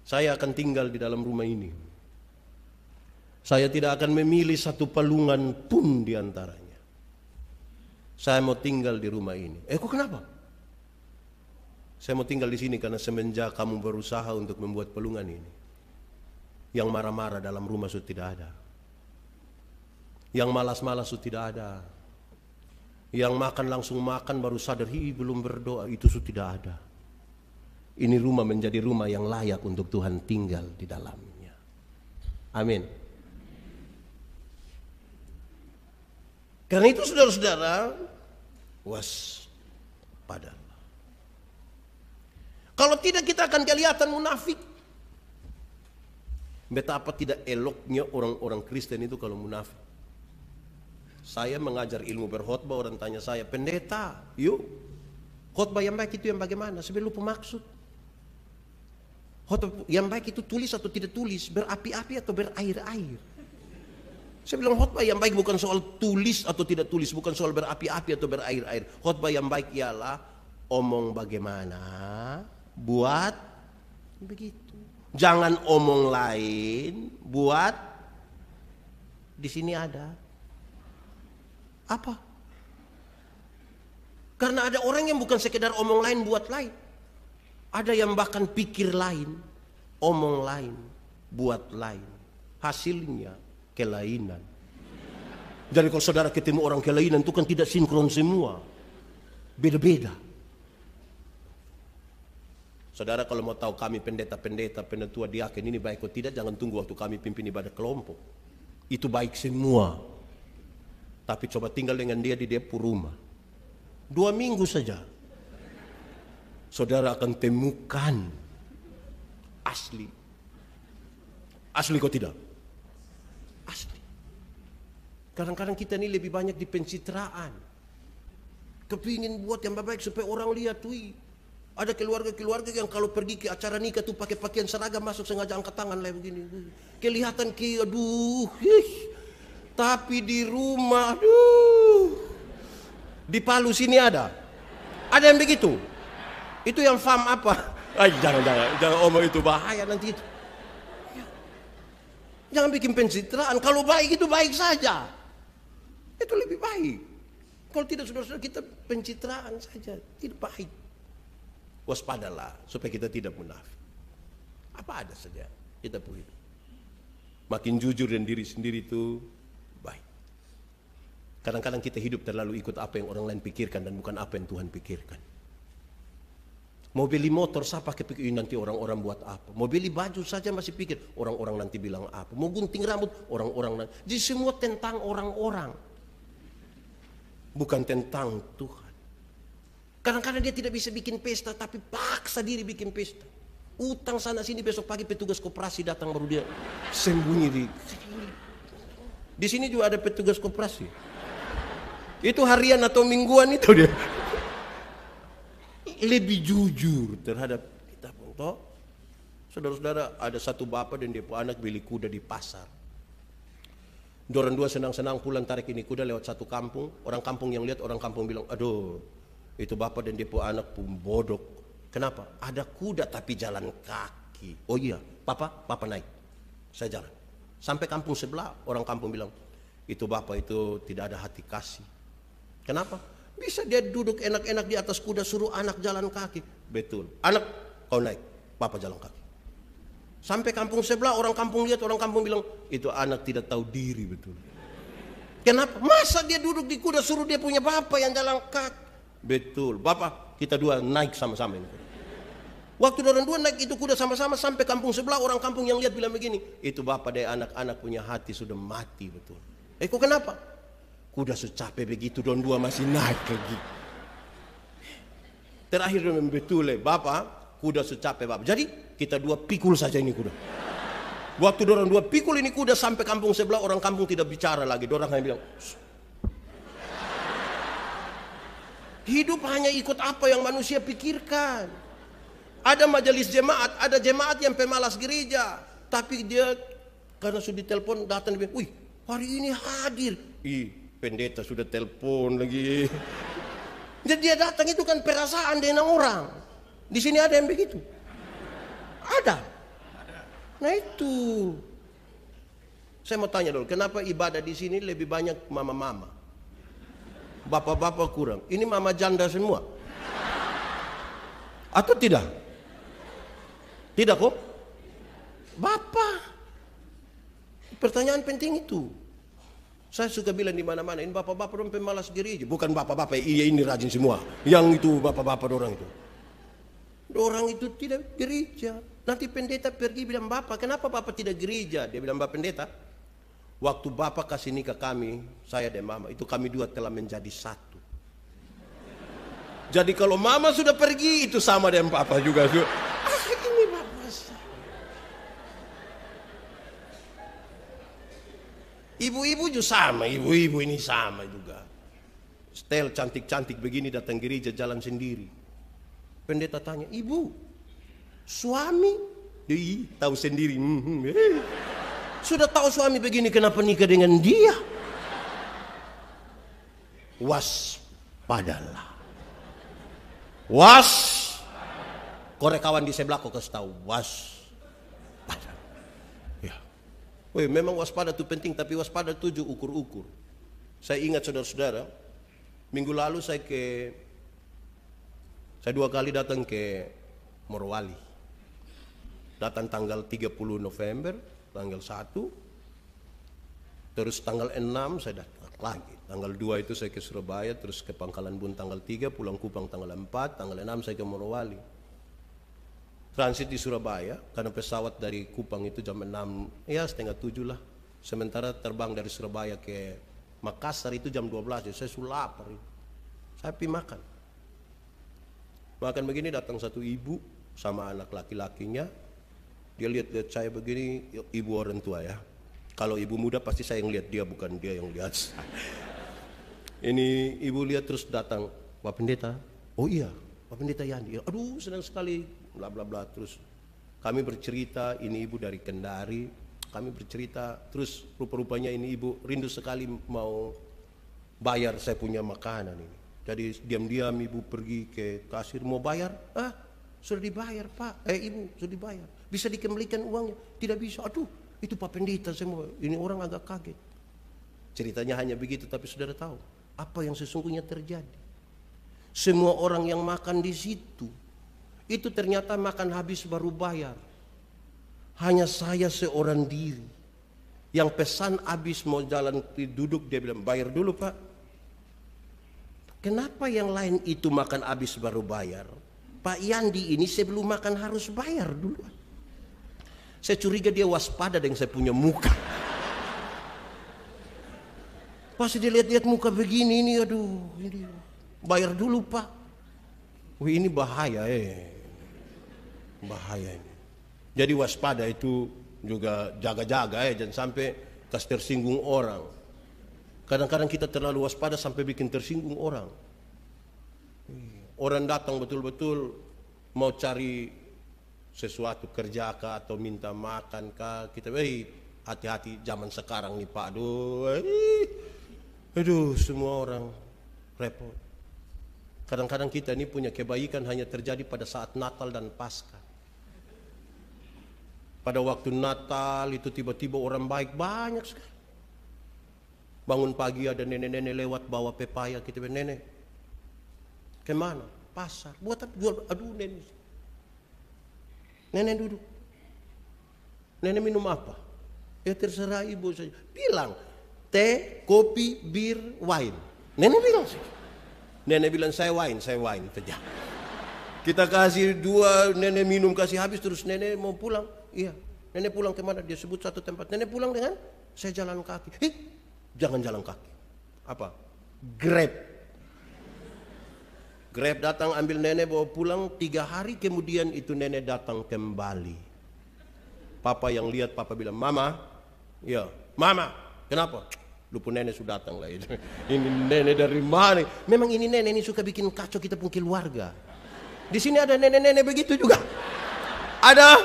saya akan tinggal di dalam rumah ini. Saya tidak akan memilih satu palungan pun di antaranya. Saya mau tinggal di rumah ini. Kok kenapa? Saya mau tinggal di sini karena semenjak kamu berusaha untuk membuat palungan ini, yang marah-marah dalam rumah sudah tidak ada. Yang malas-malas sudah tidak ada. Yang makan langsung makan baru sadar, belum berdoa, itu sudah tidak ada. Ini rumah menjadi rumah yang layak untuk Tuhan tinggal di dalamnya. Amin. Karena itu saudara-saudara, waspadalah. Kalau tidak kita akan kelihatan munafik. Betapa tidak eloknya orang-orang Kristen itu kalau munafik. Saya mengajar ilmu berkhotbah, orang tanya saya, pendeta, yuk khotbah yang baik itu yang bagaimana? Saya lupa maksud. Khotbah yang baik itu tulis atau tidak tulis, berapi-api atau berair-air. Saya bilang khotbah yang baik bukan soal tulis atau tidak tulis, bukan soal berapi-api atau berair-air. Khotbah yang baik ialah omong bagaimana, buat begitu. Jangan omong lain, buat di sini ada apa? Karena ada orang yang bukan sekedar omong lain buat lain. Ada yang bahkan pikir lain, omong lain, buat lain. Hasilnya kelainan. Jadi kalau saudara ketemu orang kelainan itu kan tidak sinkron semua. Beda-beda. Saudara kalau mau tahu kami pendeta-pendeta, penatua, diaken ini baik atau tidak, jangan tunggu waktu kami pimpin ibadah kelompok. Itu baik semua. Tapi coba tinggal dengan dia di rumah. 2 minggu saja. Saudara akan temukan asli. Asli kok tidak? Asli. Kadang-kadang kita ini lebih banyak di pencitraan. Kepingin buat yang baik supaya orang lihat tuh. Ada keluarga-keluarga yang kalau pergi ke acara nikah tuh pakai pakaian seragam, masuk sengaja angkat tangan lah begini. Kelihatan aduh. Tapi di rumah, aduh. Di Palu sini ada. Ada yang begitu. Itu yang fam apa? Jangan omong itu, bahaya nanti itu. Jangan bikin pencitraan. Kalau baik itu baik saja. Itu lebih baik. Kalau tidak, saudara-saudara, kita pencitraan saja, tidak baik. Waspadalah supaya kita tidak munafik. Apa ada saja kita boleh. Makin jujur dan diri sendiri itu baik. Kadang-kadang kita hidup terlalu ikut apa yang orang lain pikirkan dan bukan apa yang Tuhan pikirkan. Mau beli motor saya pakai pikir nanti orang-orang buat apa. Mau beli baju saja masih pikir orang-orang nanti bilang apa. Mau gunting rambut orang-orang nanti. Jadi semua tentang orang-orang. Bukan tentang Tuhan. Kadang-kadang dia tidak bisa bikin pesta, tapi paksa diri bikin pesta. Utang sana sini, besok pagi petugas koperasi datang baru dia sembunyi di sini juga ada petugas koperasi. Itu harian atau mingguan itu dia. Lebih jujur terhadap kita. Toh, saudara-saudara, ada satu bapak dan dia anak beli kuda di pasar. Dorang dua senang-senang pulang tarik ini kuda lewat satu kampung. Orang kampung yang lihat, orang kampung bilang, aduh, itu bapak dan dia anak pun bodoh. Kenapa? Ada kuda tapi jalan kaki. Oh iya, papa naik. Saya jalan. Sampai kampung sebelah, orang kampung bilang, itu bapak itu tidak ada hati kasih. Kenapa? Bisa dia duduk enak-enak di atas kuda, suruh anak jalan kaki. Betul. Anak, kau naik, papa jalan kaki. Sampai kampung sebelah, orang kampung lihat, orang kampung bilang, itu anak tidak tahu diri, betul. Kenapa? Masa dia duduk di kuda, suruh dia punya bapak yang jalan kaki. Betul, bapak, kita dua naik sama-sama ini. Waktu orang dua naik itu kuda sama-sama sampai kampung sebelah, orang kampung yang lihat bilang begini, itu bapak dan anak-anak punya hati sudah mati, betul. Kok kenapa? Kuda secapek begitu, don dua masih naik lagi. Terakhir betul, bapak, kuda secapek bapak. Jadi kita dua pikul saja ini kuda. Waktu orang dua pikul ini kuda sampai kampung sebelah, orang kampung tidak bicara lagi. Orang hanya bilang, Hidup hanya ikut apa yang manusia pikirkan. Ada majelis jemaat, ada jemaat yang pemalas gereja, tapi dia karena sudah ditelepon datang, dia bilang, wih hari ini hadir. Ih, pendeta sudah telepon lagi. Jadi dia datang itu kan perasaan dengan orang. Di sini ada yang begitu? Ada. Nah itu. Saya mau tanya dulu, kenapa ibadah di sini lebih banyak mama-mama? Bapak-bapak kurang. Ini mama janda semua. Atau tidak? Tidak kok? Bapak. Pertanyaan penting itu. Saya suka bilang di mana-mana, ini bapak-bapak orang pemalas gereja. Bukan bapak-bapak, iya ini rajin semua. Yang itu bapak-bapak orang itu. Orang itu tidak gereja. Nanti pendeta pergi bilang, bapak kenapa bapak tidak gereja? Dia bilang, bapak pendeta, waktu bapak kasih nikah kami, saya dan mama, itu kami dua telah menjadi satu. Jadi kalau mama sudah pergi, itu sama dengan papa juga. Ini bapak saya. Ibu-ibu juga sama, ibu-ibu ini sama juga. Setel cantik-cantik begini datang gereja jalan sendiri. Pendeta tanya, ibu, suami? Dia tahu sendiri. Sudah tahu suami begini, kenapa nikah dengan dia? Waspadalah. Korek kawan di sebelah kau kasih tahu, waspada. Ya. Weh, memang waspada itu penting, tapi waspada itu ukur-ukur. Saya ingat saudara-saudara, minggu lalu saya 2 kali datang ke Morowali. Datang tanggal 30 November, tanggal 1. Terus tanggal 6 saya datang lagi. Tanggal 2 itu saya ke Surabaya, terus ke Pangkalan Bun tanggal 3, pulang Kupang tanggal 4, tanggal 6 saya ke Morowali. Transit di Surabaya, karena pesawat dari Kupang itu jam 6, ya setengah 7 lah. Sementara terbang dari Surabaya ke Makassar itu jam 12, saya sudah lapar. Saya pergi makan. Makan begini datang satu ibu sama anak laki-lakinya. Dia lihat saya begini, ibu orang tua ya. Kalau ibu muda pasti saya yang lihat dia, bukan dia yang lihat saya. Ini ibu lihat terus datang, Pak Pendeta. Oh iya, Pak Pendeta Yandi. Aduh senang sekali, bla bla bla. Terus kami bercerita, ini ibu dari Kendari. Kami bercerita, terus rupa-rupanya ini ibu rindu sekali mau bayar saya punya makanan ini. Jadi diam-diam ibu pergi ke kasir mau bayar, sudah dibayar pak, ibu sudah dibayar, bisa dikembalikan uangnya, tidak bisa, aduh itu Pak Pendeta semua, ini orang agak kaget. Ceritanya hanya begitu, tapi saudara tahu apa yang sesungguhnya terjadi. Semua orang yang makan di situ, itu ternyata makan habis baru bayar. Hanya saya seorang diri, yang pesan habis mau jalan duduk, dia bilang bayar dulu pak. Kenapa yang lain itu makan habis baru bayar? Pak Yandi ini sebelum makan harus bayar dulu. Saya curiga dia waspada dengan saya punya muka. Pas dia lihat-lihat muka begini ini, aduh, ini bayar dulu pak. Wih ini bahaya bahaya ini. Jadi waspada itu juga jaga-jaga jangan sampai kas tersinggung orang. Kadang-kadang kita terlalu waspada sampai bikin tersinggung orang. Orang datang betul-betul mau cari sesuatu, kerja kah atau minta makan kah, kita hati-hati zaman sekarang nih Pak. Aduh semua orang repot. Kadang-kadang kita ini punya kebaikan hanya terjadi pada saat Natal dan Paskah. Pada waktu Natal itu tiba-tiba orang baik banyak sekali. Bangun pagi ada nenek-nenek lewat bawa pepaya, kita bilang nenek kemana? Pasar. Buat apa? Jual. Aduh nenek. Nenek duduk. Nenek minum apa? Ya terserah ibu saja. Bilang teh, kopi, bir, wine. Nenek bilang sih. Nenek bilang saya wine saja. Kita kasih 2, nenek minum kasih habis, terus nenek mau pulang. Iya. Nenek pulang kemana? Dia sebut satu tempat. Nenek pulang dengan saya jalan kaki. Jangan jalan kaki. Apa? Grab datang ambil nenek bawa pulang. 3 hari kemudian itu nenek datang kembali. Papa yang lihat, papa bilang, Mama. Ya, Mama. Kenapa? Lupa nenek sudah datang lah itu. Ini nenek dari mana? Memang ini nenek ini suka bikin kacau kita pun keluarga. Di sini ada nenek-nenek begitu juga. Ada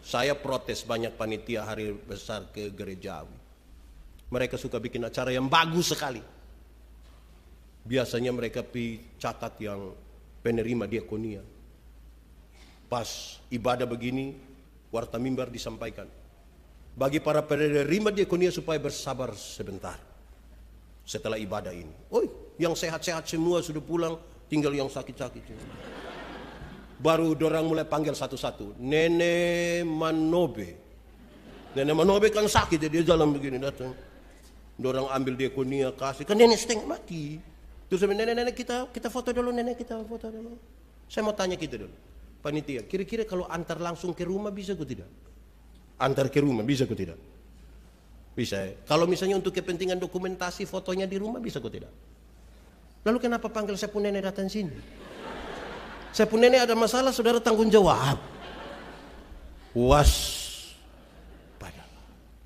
Saya protes banyak panitia hari besar ke gerejawi. Mereka suka bikin acara yang bagus sekali. Biasanya mereka catat yang penerima diakonia. Pas ibadah begini, warta mimbar disampaikan. Bagi para penerima diakonia supaya bersabar sebentar. Setelah ibadah ini. Yang sehat-sehat semua sudah pulang, tinggal yang sakit-sakit. Baru dorang mulai panggil satu-satu. Nenek Manobe. Nenek Manobe kan sakit, dia jalan begini datang. Dorang ambil diakonia kasih. Kan nenek setengah mati. Terus nenek kita foto dulu, nenek kita foto dulu. Saya mau tanya kita dulu. Panitia, kira-kira kalau antar langsung ke rumah bisa atau tidak? Antar ke rumah bisa atau tidak? Bisa ya? Kalau misalnya untuk kepentingan dokumentasi fotonya di rumah bisa atau tidak? Lalu kenapa panggil saya pun nenek datang sini? Saya pun nenek ada masalah, saudara tanggung jawab. Waspada.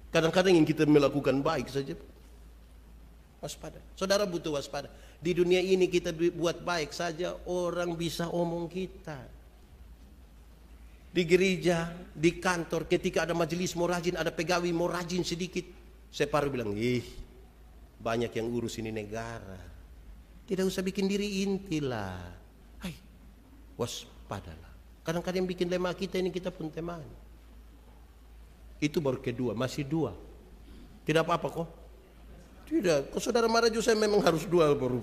Kadang-kadang yang kita melakukan baik saja. Waspada. Saudara butuh waspada. Di dunia ini kita buat baik saja, orang bisa omong kita. Di gereja, di kantor, ketika ada majelis mau rajin, ada pegawai mau rajin sedikit. Saya baru bilang, banyak yang urus ini negara. Tidak usah bikin diri inti lah. Waspadalah. Kadang-kadang yang bikin lemah kita ini kita pun teman. Itu baru kedua, masih dua. Tidak apa-apa kok. Tidak, kalau saudara marah juga saya memang harus dua baru.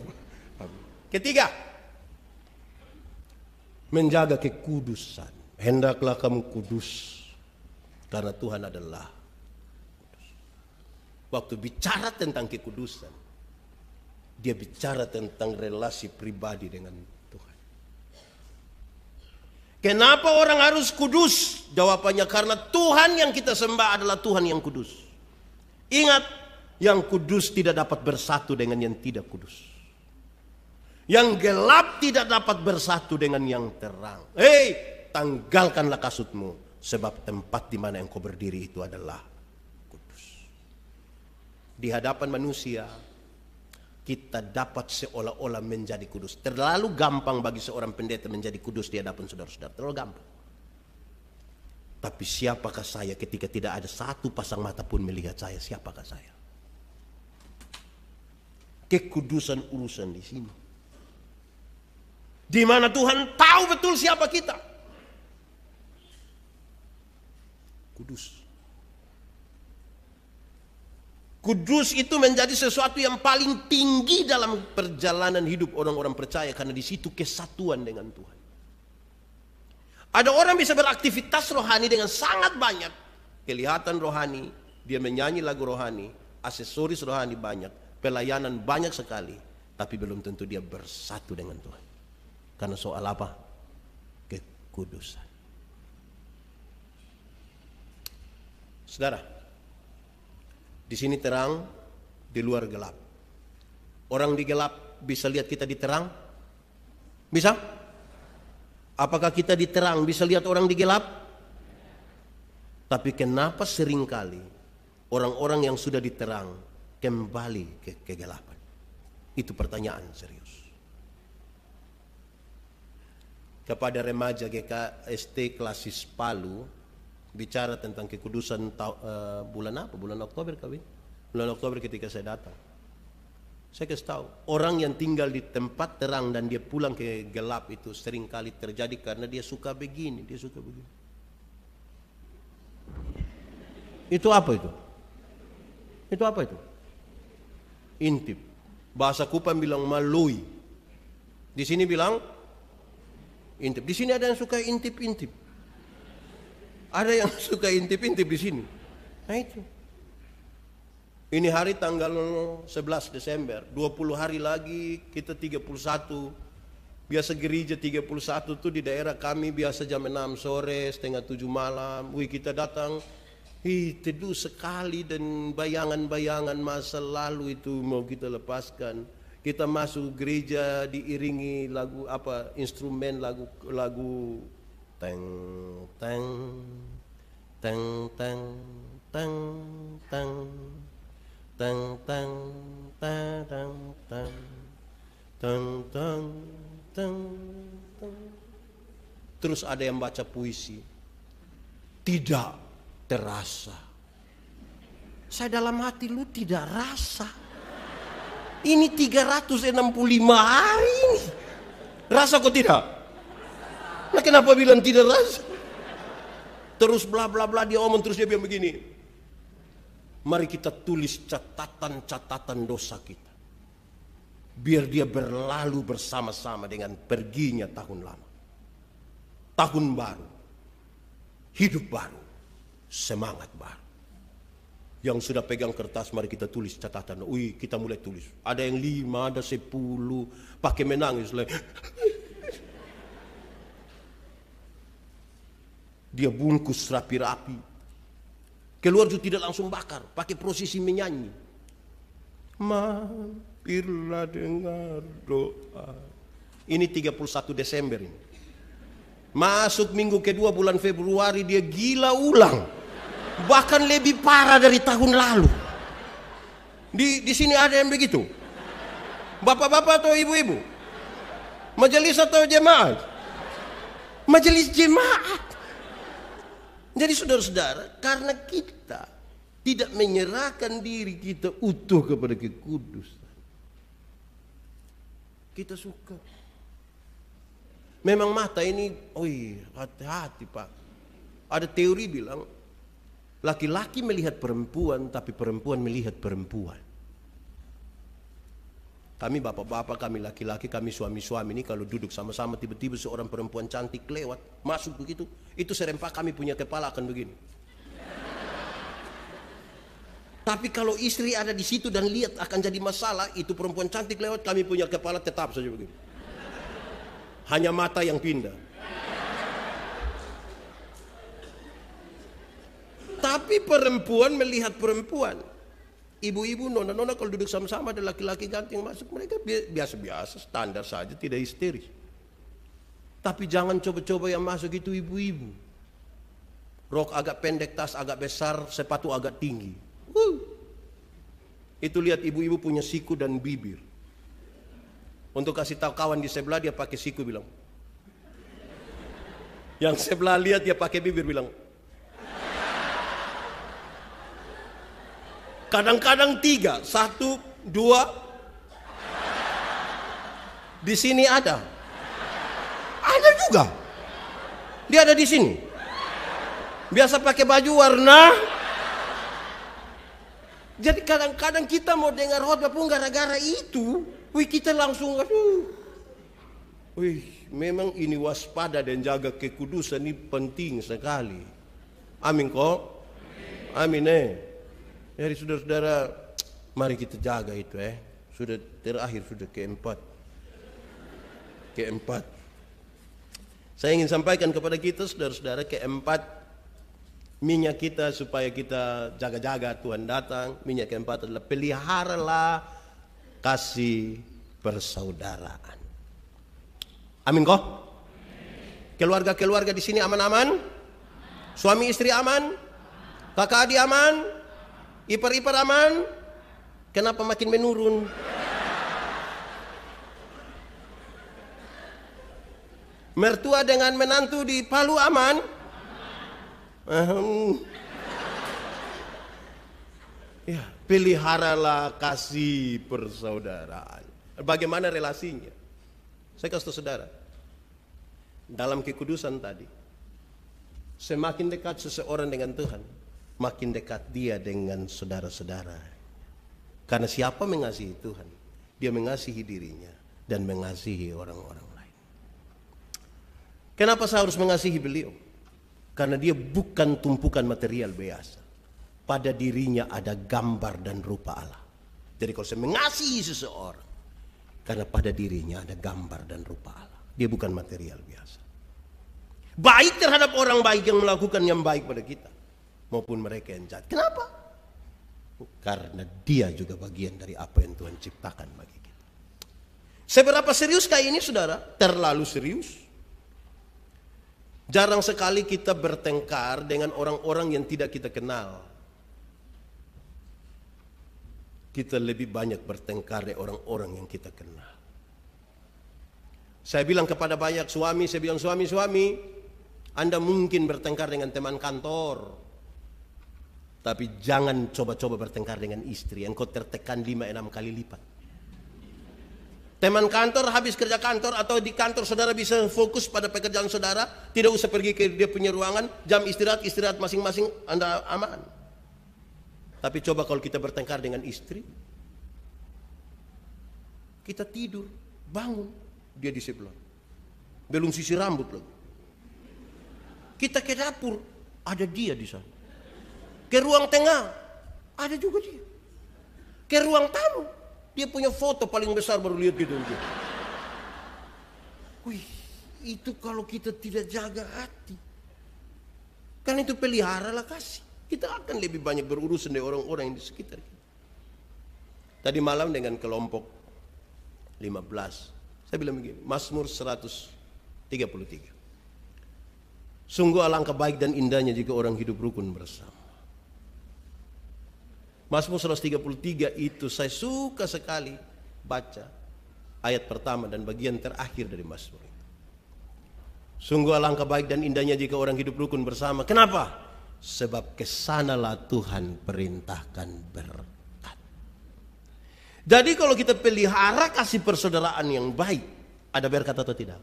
Ketiga, menjaga kekudusan. Hendaklah kamu kudus karena Tuhan adalah kudus. Waktu bicara tentang kekudusan, dia bicara tentang relasi pribadi dengan Tuhan. Kenapa orang harus kudus? Jawabannya karena Tuhan yang kita sembah adalah Tuhan yang kudus. Ingat, yang kudus tidak dapat bersatu dengan yang tidak kudus. Yang gelap tidak dapat bersatu dengan yang terang. Tanggalkanlah kasutmu, sebab tempat di mana engkau berdiri itu adalah kudus. Di hadapan manusia, kita dapat seolah-olah menjadi kudus. Terlalu gampang bagi seorang pendeta menjadi kudus di hadapan saudara-saudara. Terlalu gampang. Tapi siapakah saya ketika tidak ada satu pasang mata pun melihat saya? Siapakah saya? Kekudusan urusan di sini. Di mana Tuhan tahu betul siapa kita. Kudus. Kudus itu menjadi sesuatu yang paling tinggi dalam perjalanan hidup orang-orang percaya karena di situ kesatuan dengan Tuhan. Ada orang bisa beraktivitas rohani dengan sangat banyak, kelihatan rohani, dia menyanyi lagu rohani, aksesoris rohani banyak, pelayanan banyak sekali, tapi belum tentu dia bersatu dengan Tuhan. Karena soal apa? Kekudusan. Saudara, di sini terang, di luar gelap. Orang di gelap bisa lihat kita di terang? Bisa? Apakah kita di terang bisa lihat orang di gelap? Tapi kenapa seringkali orang-orang yang sudah di terang kembali ke kegelapan? Itu pertanyaan serius. Kepada remaja GKST Klasis Palu, bicara tentang kekudusan bulan apa? Bulan Oktober kawin? Bulan Oktober ketika saya datang. Saya kasih tahu, orang yang tinggal di tempat terang dan dia pulang ke gelap itu seringkali terjadi karena dia suka begini, dia suka begini. Itu apa itu? Itu apa itu? Intip. Bahasa Kupang bilang malui. Di sini bilang intip. Di sini ada yang suka intip-intip. Ada yang suka intip-intip di sini. Nah itu. Ini hari tanggal 11 Desember. 20 hari lagi kita 31. Biasa gereja 31 tuh di daerah kami biasa jam 6 sore, setengah 7 malam. Kita datang. Teduh sekali dan bayangan-bayangan masa lalu itu mau kita lepaskan. Kita masuk gereja diiringi lagu apa? Instrumen lagu teng teng Tang tang tang tang tang tang tang tang tang tang tang tang tang. Terus ada yang baca puisi. Tidak terasa. Saya dalam hati, lu tidak rasa. Ini 365 hari ini. Rasa kok tidak? Nah kenapa bilang tidak rasa? Terus bla bla bla dia omong, terus dia bilang begini. Mari kita tulis catatan-catatan dosa kita. Biar dia berlalu bersama-sama dengan perginya tahun lama. Tahun baru. Hidup baru. Semangat baru. Yang sudah pegang kertas, mari kita tulis catatan. Wih, kita mulai tulis. Ada yang 5, ada 10. Pakai menangis. Dia bungkus rapi-rapi. Keluar juga tidak langsung bakar. Pakai prosesi menyanyi. Mampirlah dengar doa. Ini 31 Desember ini. Masuk minggu kedua bulan Februari dia gila ulang. Bahkan lebih parah dari tahun lalu. Di sini ada yang begitu. Bapak-bapak atau ibu-ibu? Majelis atau jemaat? Majelis jemaat. Jadi saudara-saudara, karena kita tidak menyerahkan diri kita utuh kepada kekudusan, kita suka. Memang mata ini, hati-hati Pak. Ada teori bilang, laki-laki melihat perempuan, tapi perempuan melihat perempuan. Kami bapak-bapak, kami laki-laki, kami suami-suami ini kalau duduk sama-sama tiba-tiba seorang perempuan cantik lewat, masuk begitu, itu serempak kami punya kepala akan begini. Tapi kalau istri ada di situ dan lihat akan jadi masalah, itu perempuan cantik lewat, kami punya kepala tetap saja begini. Hanya mata yang pindah. Tapi perempuan melihat perempuan. Ibu-ibu, nona-nona kalau duduk sama-sama ada laki-laki ganteng masuk, mereka biasa-biasa, standar saja, tidak histeris. Tapi jangan coba-coba yang masuk itu ibu-ibu. Rok agak pendek, tas agak besar, sepatu agak tinggi. Itu lihat ibu-ibu punya siku dan bibir. Untuk kasih tahu kawan di sebelah dia pakai siku bilang. Yang sebelah lihat dia pakai bibir bilang. Kadang-kadang 3, 1, 2. Di sini ada. Ada juga. Dia ada di sini. Biasa pakai baju warna. Jadi kadang-kadang kita mau dengar khotbah pun gara-gara itu. Kita langsung memang ini waspada dan jaga kekudusan ini penting sekali. Amin kok. Amin Jadi saudara-saudara, mari kita jaga itu Sudah terakhir, sudah keempat. Saya ingin sampaikan kepada kita saudara-saudara, keempat minyak kita supaya kita jaga-jaga Tuhan datang. Minyak keempat adalah peliharalah kasih persaudaraan. Amin kok? Keluarga-keluarga di sini aman-aman? Suami istri aman? Kakak adik aman? Ipar-ipar aman? Kenapa makin menurun? Mertua dengan menantu di Palu aman? Ya, peliharalah kasih persaudaraan. Bagaimana relasinya? Saya kasih tahu saudara. Dalam kekudusan tadi, semakin dekat seseorang dengan Tuhan, makin dekat dia dengan saudara-saudara. Karena siapa mengasihi Tuhan, dia mengasihi dirinya dan mengasihi orang-orang lain. Kenapa saya harus mengasihi beliau? Karena dia bukan tumpukan material biasa. Pada dirinya ada gambar dan rupa Allah. Jadi kalau saya mengasihi seseorang, karena pada dirinya ada gambar dan rupa Allah. Dia bukan material biasa. Baik terhadap orang baik yang melakukan yang baik pada kita, maupun mereka yang jahat. Kenapa? Karena dia juga bagian dari apa yang Tuhan ciptakan bagi kita. Seberapa serius kayak ini saudara? Terlalu serius. Jarang sekali kita bertengkar dengan orang-orang yang tidak kita kenal. Kita lebih banyak bertengkar dengan orang-orang yang kita kenal. Saya bilang kepada banyak suami, saya bilang suami, Anda mungkin bertengkar dengan teman kantor, tapi jangan coba-coba bertengkar dengan istri. Engkau tertekan 5-6 kali lipat. Teman kantor habis kerja kantor atau di kantor saudara bisa fokus pada pekerjaan saudara, tidak usah pergi ke dia punya ruangan, jam istirahat masing-masing Anda aman. Tapi coba kalau kita bertengkar dengan istri, kita tidur, bangun, dia di sebelah, belum sisir rambut lagi. Kita ke dapur, ada dia di sana. Ke ruang tengah, ada juga dia. Ke ruang tamu, dia punya foto paling besar baru lihat gitu. Wih, itu kalau kita tidak jaga hati, kan itu peliharalah kasih. Kita akan lebih banyak berurusan dengan orang-orang yang di sekitar kita. Tadi malam dengan kelompok 15, saya bilang begini, Mazmur 133. Sungguh alangkah baik dan indahnya jika orang hidup rukun bersama. Mazmur 133 itu saya suka sekali baca ayat pertama dan bagian terakhir dari Mazmur itu. Sungguh alangkah baik dan indahnya jika orang hidup rukun bersama. Kenapa? Sebab kesanalah Tuhan perintahkan berkat. Jadi kalau kita pelihara kasih persaudaraan yang baik, ada berkat atau tidak?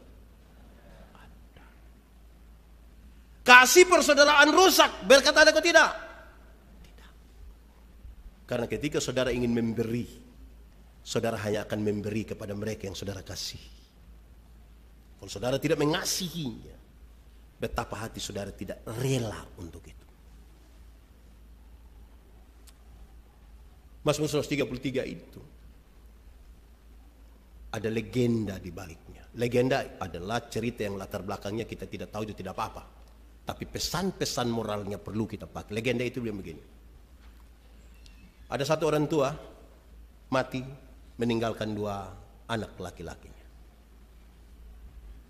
Ada. Kasih persaudaraan rusak, berkat ada atau tidak? Tidak. Karena ketika saudara ingin memberi, saudara hanya akan memberi kepada mereka yang saudara kasih. Kalau saudara tidak mengasihinya, betapa hati saudara tidak rela untuk itu. Mazmur 133 itu ada legenda di baliknya. Legenda adalah cerita yang latar belakangnya kita tidak tahu, itu tidak apa-apa. Tapi pesan-pesan moralnya perlu kita pakai. Legenda itu bilang begini. Ada satu orang tua mati meninggalkan 2 anak laki-lakinya.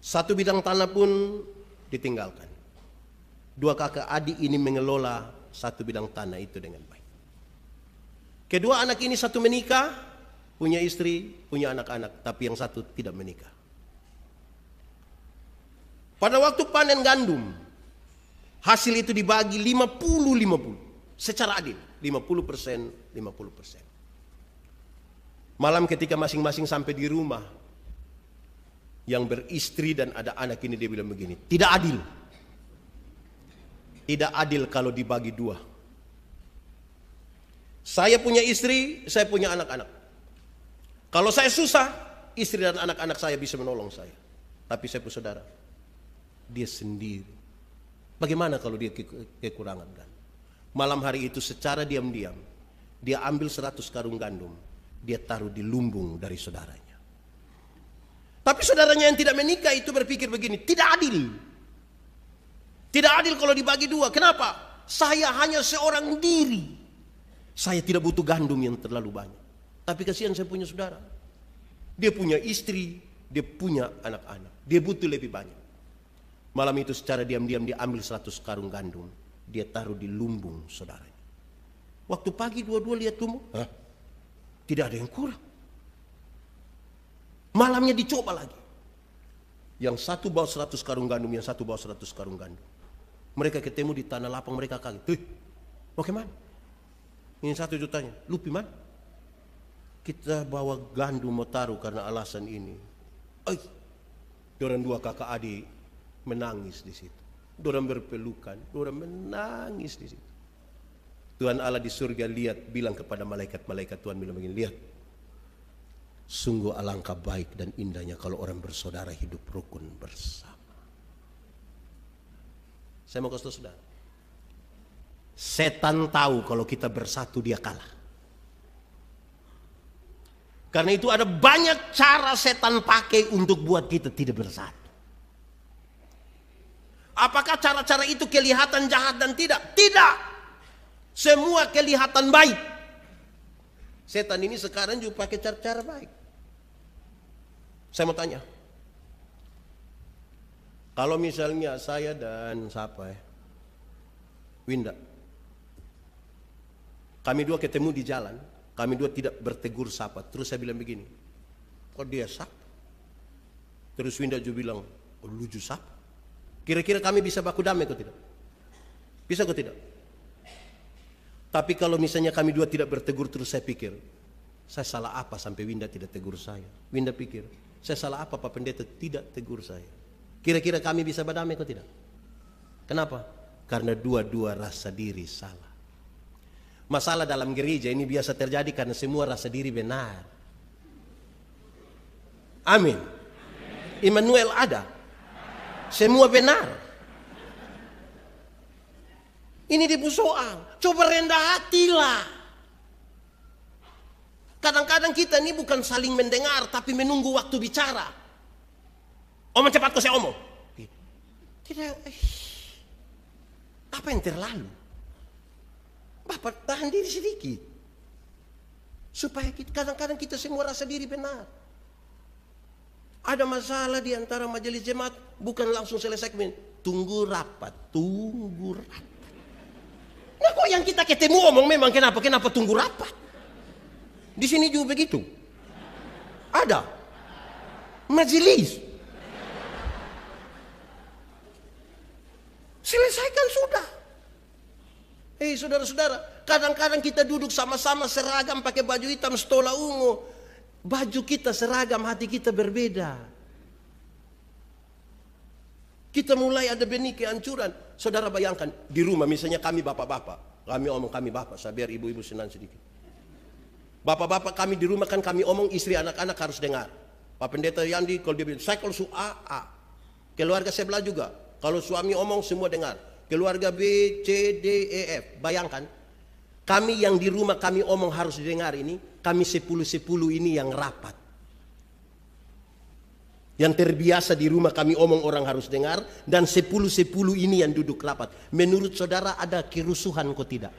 1 bidang tanah pun ditinggalkan. 2 kakak adik ini mengelola 1 bidang tanah itu dengan baik. Kedua anak ini satu menikah, punya istri, punya anak-anak, tapi yang satu tidak menikah. Pada waktu panen gandum, hasil itu dibagi 50-50 secara adil, 50%, 50%. Malam ketika masing-masing sampai di rumah, yang beristri dan ada anak ini dia bilang begini, tidak adil. Tidak adil kalau dibagi 2. Saya punya istri, saya punya anak-anak. Kalau saya susah, istri dan anak-anak saya bisa menolong saya. Tapi saya punya saudara, dia sendiri. Bagaimana kalau dia kekurangan kan? Malam hari itu secara diam-diam, dia ambil 100 karung gandum, dia taruh di lumbung dari saudaranya. Tapi saudaranya yang tidak menikah itu berpikir begini, tidak adil. Tidak adil kalau dibagi 2. Kenapa? Saya hanya seorang diri. Saya tidak butuh gandum yang terlalu banyak. Tapi kasihan saya punya saudara. Dia punya istri, dia punya anak-anak. Dia butuh lebih banyak. Malam itu secara diam-diam dia ambil 100 karung gandum. Dia taruh di lumbung saudaranya. Waktu pagi dua-dua lihat lumbung, tidak ada yang kurang. Malamnya dicoba lagi. Yang satu bawa 100 karung gandum, yang satu bawa 100 karung gandum. Mereka ketemu di tanah lapang, mereka kaget. Mau kemana? Ini 1 jutanya, lu pi mana? Kita bawa gandum mau taruh karena alasan ini. Dorang 2 kakak adik menangis di situ. Dorang berpelukan, dorang menangis di situ. Tuhan Allah di surga lihat, bilang kepada malaikat-malaikat Tuhan bilang begini, lihat. Sungguh alangkah baik dan indahnya kalau orang bersaudara hidup rukun bersama. Saya mau kasih tahu saudara. Setan tahu kalau kita bersatu dia kalah. Karena itu ada banyak cara setan pakai untuk buat kita tidak bersatu. Apakah cara-cara itu kelihatan jahat dan tidak? Tidak. Semua kelihatan baik. Setan ini sekarang juga pakai cara-cara baik. Saya mau tanya. Kalau misalnya saya dan siapa ya? Winda. Kami dua ketemu di jalan, kami dua tidak bertegur sapa. Terus saya bilang begini, kok dia sapa? Terus Winda juga bilang, oh, lu juga sapa? Kira-kira kami bisa baku damai kok tidak? Bisa kok tidak? Tapi kalau misalnya kami dua tidak bertegur, terus saya pikir, saya salah apa sampai Winda tidak tegur saya? Winda pikir, saya salah apa Pak Pendeta tidak tegur saya? Kira-kira kami bisa berdamai kok tidak? Kenapa? Karena dua-dua rasa diri salah. Masalah dalam gereja ini biasa terjadi karena semua rasa diri benar. Amin. Immanuel ada. Semua benar. Ini dibusoal. Coba rendah hatilah. Kadang-kadang kita ini bukan saling mendengar, tapi menunggu waktu bicara. Omong cepat kok saya omong. Tidak. Apa yang terlalu? Bapak tahan diri sedikit. Supaya kadang-kadang kita semua rasa diri benar. Ada masalah di antara majelis jemaat, bukan langsung selesai. Tunggu rapat. Nah kok yang kita ketemu omong memang kenapa tunggu rapat? Di sini juga begitu. Ada majelis. Selesaikan sudah. Saudara-saudara, kadang-kadang kita duduk sama-sama seragam pakai baju hitam stola ungu. Baju kita seragam, hati kita berbeda. Kita mulai ada benih kehancuran. Saudara bayangkan, di rumah misalnya kami bapak-bapak. Kami omong kami bapak, saya biar ibu-ibu senang sedikit. Bapak-bapak kami di rumah kan kami omong, istri anak-anak harus dengar. Pak Pendeta Yandi kalau dia bilang, saya kalau A. Keluarga sebelah juga. Kalau suami omong semua dengar. Keluarga B, C, D, E, F. Bayangkan, kami yang di rumah kami omong harus didengar ini, kami 10-10 ini yang rapat. Yang terbiasa di rumah kami omong orang harus dengar, dan 10-10 ini yang duduk rapat. Menurut saudara ada kerusuhan kok tidak?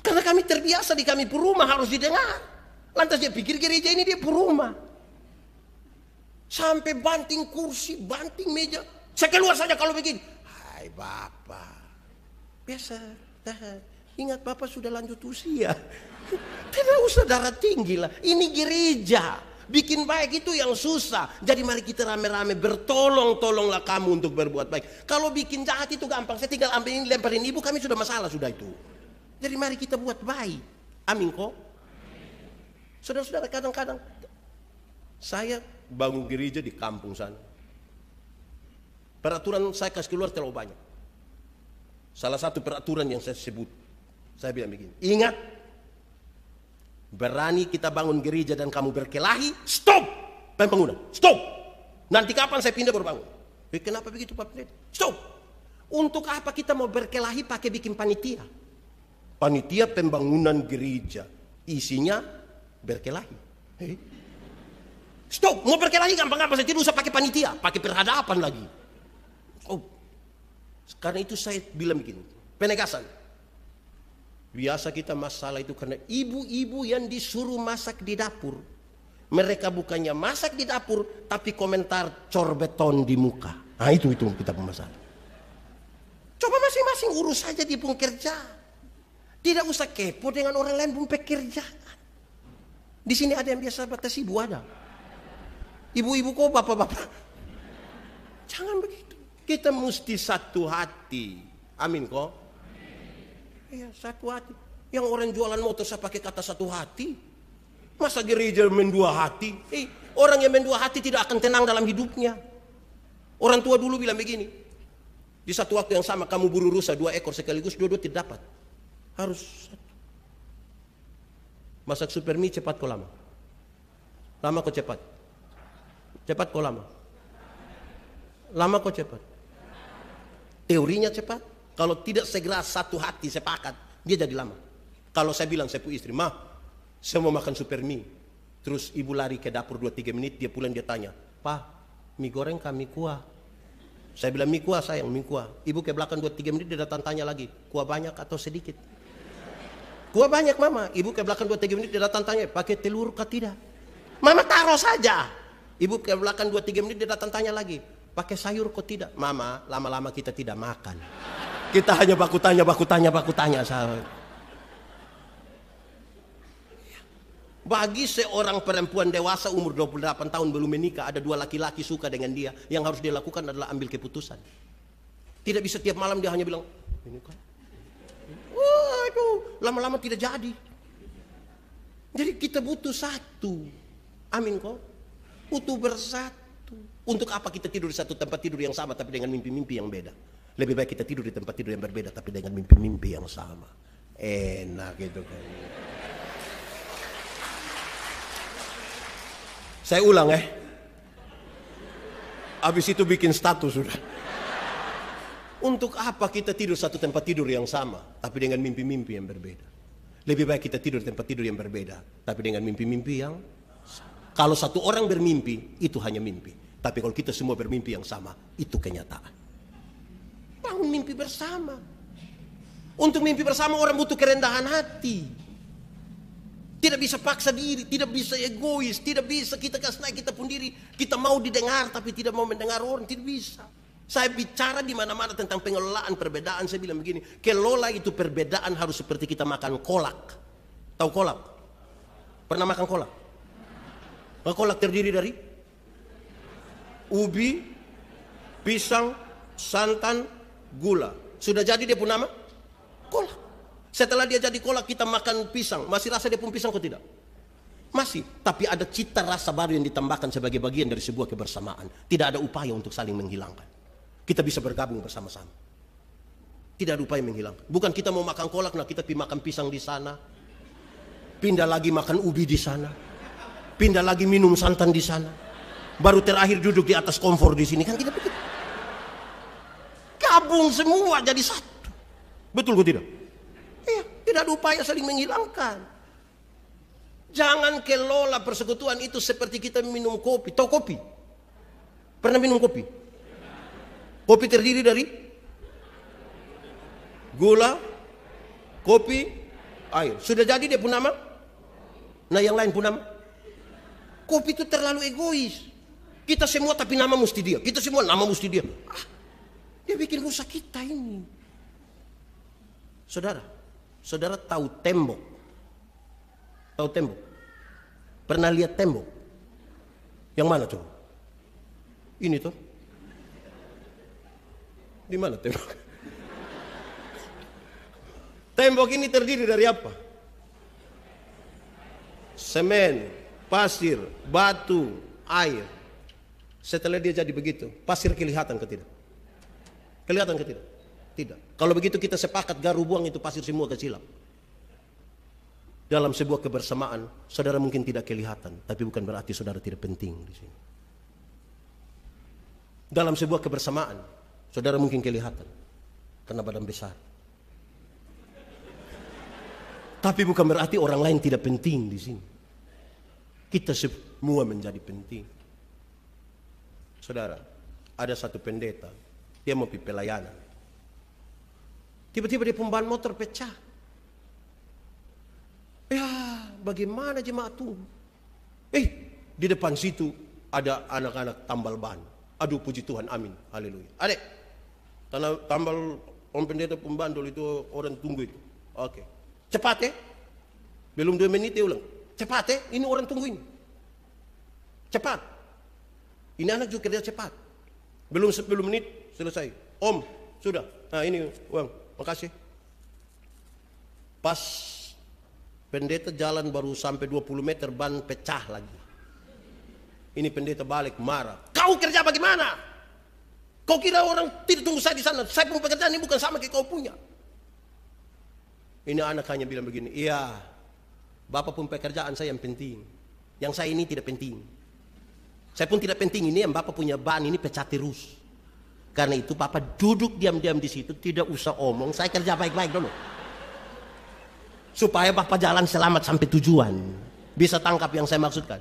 Karena kami terbiasa di kami rumah harus didengar. Lantas dia pikir gereja ini dia rumah. Sampai banting kursi, banting meja. Saya keluar saja kalau begini. Hai Bapak. Biasa. Ingat Bapak sudah lanjut usia. Tidak usah darah tinggi lah. Ini gereja. Bikin baik itu yang susah. Jadi mari kita rame-rame bertolong-tolonglah kamu untuk berbuat baik. Kalau bikin jahat itu gampang. Saya tinggal ambil ini lemparin ibu, kami sudah masalah sudah itu. Jadi mari kita buat baik. Amin kok. Saudara-saudara, kadang-kadang saya bangun gereja di kampung sana. Peraturan saya kasih keluar terlalu banyak. Salah satu peraturan yang saya sebut, saya bilang begini, ingat, berani kita bangun gereja dan kamu berkelahi, stop pembangunan, stop. Nanti kapan saya pindah baru bangun? Kenapa begitu Pak Pendeta? Stop. Untuk apa kita mau berkelahi pakai bikin panitia? Panitia pembangunan gereja, isinya berkelahi. Stop, mau berkelahi gampang-gampang, saya tidak usah pakai panitia, pakai perhadapan lagi. Oh, karena itu saya bilang begini, penegasan. Biasa kita masalah itu karena ibu-ibu yang disuruh masak di dapur. Mereka bukannya masak di dapur, tapi komentar cor beton di muka. Nah itu kita bermasalah. Coba masing-masing urus saja di pun kerja. Tidak usah kepo dengan orang lain pun pekerjaan. Di sini ada yang biasa batas ibu ada. Ibu-ibu kok bapak-bapak. Jangan begitu. Kita mesti satu hati. Amin kok. Iya satu hati. Yang orang jualan motor saya pakai kata satu hati. Masa gereja main dua hati? Orang yang main dua hati tidak akan tenang dalam hidupnya. Orang tua dulu bilang begini. Di satu waktu yang sama kamu buru rusa 2 ekor sekaligus, dua-dua tidak dapat. Harus satu. Masak super mie cepat kok lama? Lama kok cepat? Cepat kok lama? Lama kok cepat? Teorinya cepat. Kalau tidak segera satu hati sepakat, dia jadi lama. Kalau saya bilang saya punya istri, Ma, saya mau makan super mie. Terus ibu lari ke dapur 2-3 menit, dia pulang dia tanya, Pa, mie goreng kah mie kuah? Saya bilang mie kuah sayang, mie kuah. Ibu ke belakang 2-3 menit dia datang tanya lagi, kuah banyak atau sedikit? Kuah banyak Mama. Ibu ke belakang 2-3 menit dia datang tanya, pakai telur kah tidak? Mama taruh saja. Ibu ke belakang 2-3 menit dia datang tanya lagi, pakai sayur kok tidak? Mama, lama-lama kita tidak makan. Kita hanya baku tanya. Bagi seorang perempuan dewasa umur 28 tahun belum menikah, ada 2 laki-laki suka dengan dia, yang harus dia lakukan adalah ambil keputusan. Tidak bisa tiap malam dia hanya bilang, ini kan. Waduh, lama-lama tidak jadi. Jadi kita butuh satu. Amin kok. Butuh bersatu. Untuk apa kita tidur di satu tempat tidur yang sama tapi dengan mimpi-mimpi yang beda? Lebih baik kita tidur di tempat tidur yang berbeda tapi dengan mimpi-mimpi yang sama. Enak gitu kan. Saya ulang habis itu bikin status sudah. Untuk apa kita tidur satu tempat tidur yang sama tapi dengan mimpi-mimpi yang berbeda? Lebih baik kita tidur di tempat tidur yang berbeda tapi dengan mimpi-mimpi yang sama. Kalau satu orang bermimpi itu hanya mimpi, tapi kalau kita semua bermimpi yang sama itu kenyataan. Bangun mimpi bersama. Untuk mimpi bersama orang butuh kerendahan hati. Tidak bisa paksa diri, tidak bisa egois, tidak bisa kita kasih naik kita pun diri. Kita mau didengar tapi tidak mau mendengar orang, tidak bisa. Saya bicara di mana-mana tentang pengelolaan perbedaan. Saya bilang begini, kelola itu perbedaan harus seperti kita makan kolak. Tahu kolak? Pernah makan kolak? Kolak terdiri dari ubi, pisang, santan, gula. Sudah jadi dia pun nama? Kolak. Setelah dia jadi kolak kita makan pisang, masih rasa dia pun pisang kok tidak? Masih, tapi ada cita rasa baru yang ditambahkan sebagai bagian dari sebuah kebersamaan. Tidak ada upaya untuk saling menghilangkan. Kita bisa bergabung bersama-sama. Tidak ada upaya menghilangkan. Bukan kita mau makan kolak, nah kita pergi makan pisang di sana, pindah lagi makan ubi di sana, pindah lagi minum santan di sana, baru terakhir duduk di atas kompor di sini, kan tidak begitu. Gabung semua jadi satu. Betul kok tidak? Iya, tidak ada upaya saling menghilangkan. Jangan kelola persekutuan itu seperti kita minum kopi. Tahu kopi? Pernah minum kopi? Kopi terdiri dari gula, kopi, air. Sudah jadi dia pun nama? Nah yang lain pun nama? Kopi itu terlalu egois. Kita semua tapi nama mesti dia. Kita semua nama mesti dia. Dia bikin rusak kita ini. Saudara tahu tembok? Tahu tembok? Pernah lihat tembok? Yang mana coba? Ini tuh. Di mana tembok? Tembok ini terdiri dari apa? Semen, pasir, batu, air. Setelah dia jadi begitu, pasir kelihatan ke tidak? Kelihatan ke tidak? Tidak. Kalau begitu kita sepakat garu buang itu pasir semua ke silam. Dalam sebuah kebersamaan, saudara mungkin tidak kelihatan, tapi bukan berarti saudara tidak penting di sini. Dalam sebuah kebersamaan, saudara mungkin kelihatan karena badan besar. Tapi bukan berarti orang lain tidak penting di sini. Kita semua menjadi penting. Saudara, ada satu pendeta, dia mau pergi pelayanan. Tiba-tiba dia pemban motor pecah. Ya, bagaimana jemaat tuh? Di depan situ ada anak-anak tambal ban. Aduh, puji Tuhan, amin, haleluya. Adek, tambal om pendeta pembandol itu orang tunggu itu. Oke, cepat ya. Belum 2 menit dia ulang. Cepat ya, ini orang tunggu ini. Cepat. Ini anak juga kerja cepat. Belum 10 menit selesai. Om, sudah. Nah ini uang, makasih. Pas pendeta jalan baru sampai 20 meter ban pecah lagi. Ini pendeta balik marah. Kau kerja bagaimana? Kau kira orang tidak tunggu saya di sana? Saya punya pekerjaan ini bukan sama kayak kau punya. Ini anak hanya bilang begini, iya, Bapak pun pekerjaan saya yang penting. Yang saya ini tidak penting. Saya pun tidak penting, ini yang Bapak punya ban ini pecah terus. Karena itu Papa duduk diam-diam di situ, tidak usah omong, saya kerja baik-baik dulu. Supaya Bapak jalan selamat sampai tujuan. Bisa tangkap yang saya maksudkan.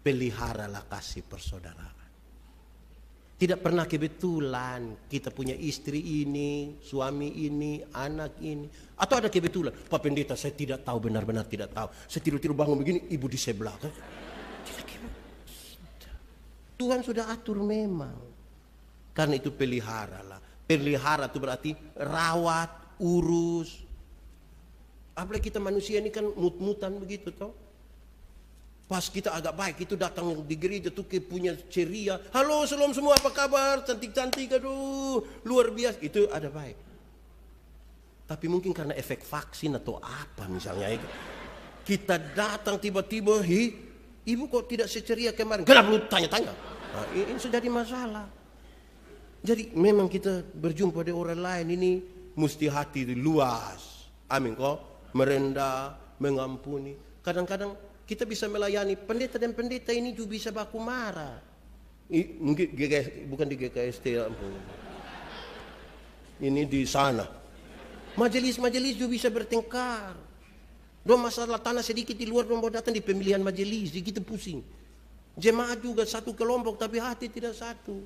Peliharalah kasih persaudaraan. Tidak pernah kebetulan kita punya istri ini, suami ini, anak ini. Atau ada kebetulan, Pak Pendeta saya tidak tahu, benar-benar tidak tahu. Saya tidur-tidur bangun begini, ibu di sebelah. Tuhan sudah atur memang. Karena itu peliharalah. Pelihara itu berarti rawat, urus. Apalagi kita manusia ini kan mut-mutan begitu toh. Pas kita agak baik itu datang di gereja tuh punya ceria. Halo salam semua, apa kabar? Cantik-cantik, aduh luar biasa. Itu ada baik. Tapi mungkin karena efek vaksin atau apa misalnya. Kita datang tiba-tiba, ibu kok tidak seceria kemarin? Kenapa lu tanya-tanya? Nah, ini sudah jadi masalah. Jadi memang kita berjumpa dengan orang lain ini mesti hati luas. Amin kok. Merendah, mengampuni. Kadang-kadang kita bisa melayani pendeta dan pendeta ini juga bisa baku marah. Mungkin bukan di GKST ya ampun. Ini di sana. Majelis-majelis juga bisa bertengkar. Dong masalah tanah sedikit di luar, dong mau datang di pemilihan majelis, gitu pusing. Jemaat juga satu kelompok tapi hati tidak satu.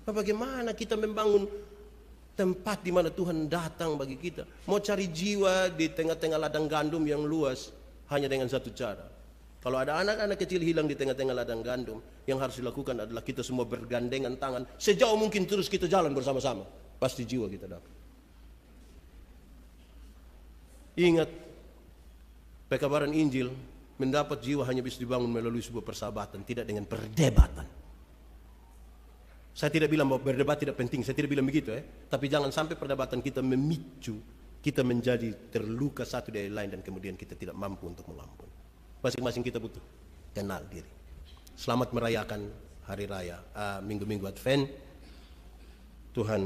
Bagaimana kita membangun tempat di mana Tuhan datang bagi kita? Mau cari jiwa di tengah-tengah ladang gandum yang luas hanya dengan satu cara. Kalau ada anak-anak kecil hilang di tengah-tengah ladang gandum, yang harus dilakukan adalah kita semua bergandengan tangan sejauh mungkin terus kita jalan bersama-sama. Pasti jiwa kita dapat. Ingat, pekabaran Injil mendapat jiwa hanya bisa dibangun melalui sebuah persahabatan, tidak dengan perdebatan. Saya tidak bilang bahwa berdebat tidak penting, saya tidak bilang begitu tapi jangan sampai perdebatan kita memicu kita menjadi terluka satu dari lain dan kemudian kita tidak mampu untuk mengampuni. Masing-masing kita butuh kenal diri. Selamat merayakan hari raya Minggu-Minggu Advent. Tuhan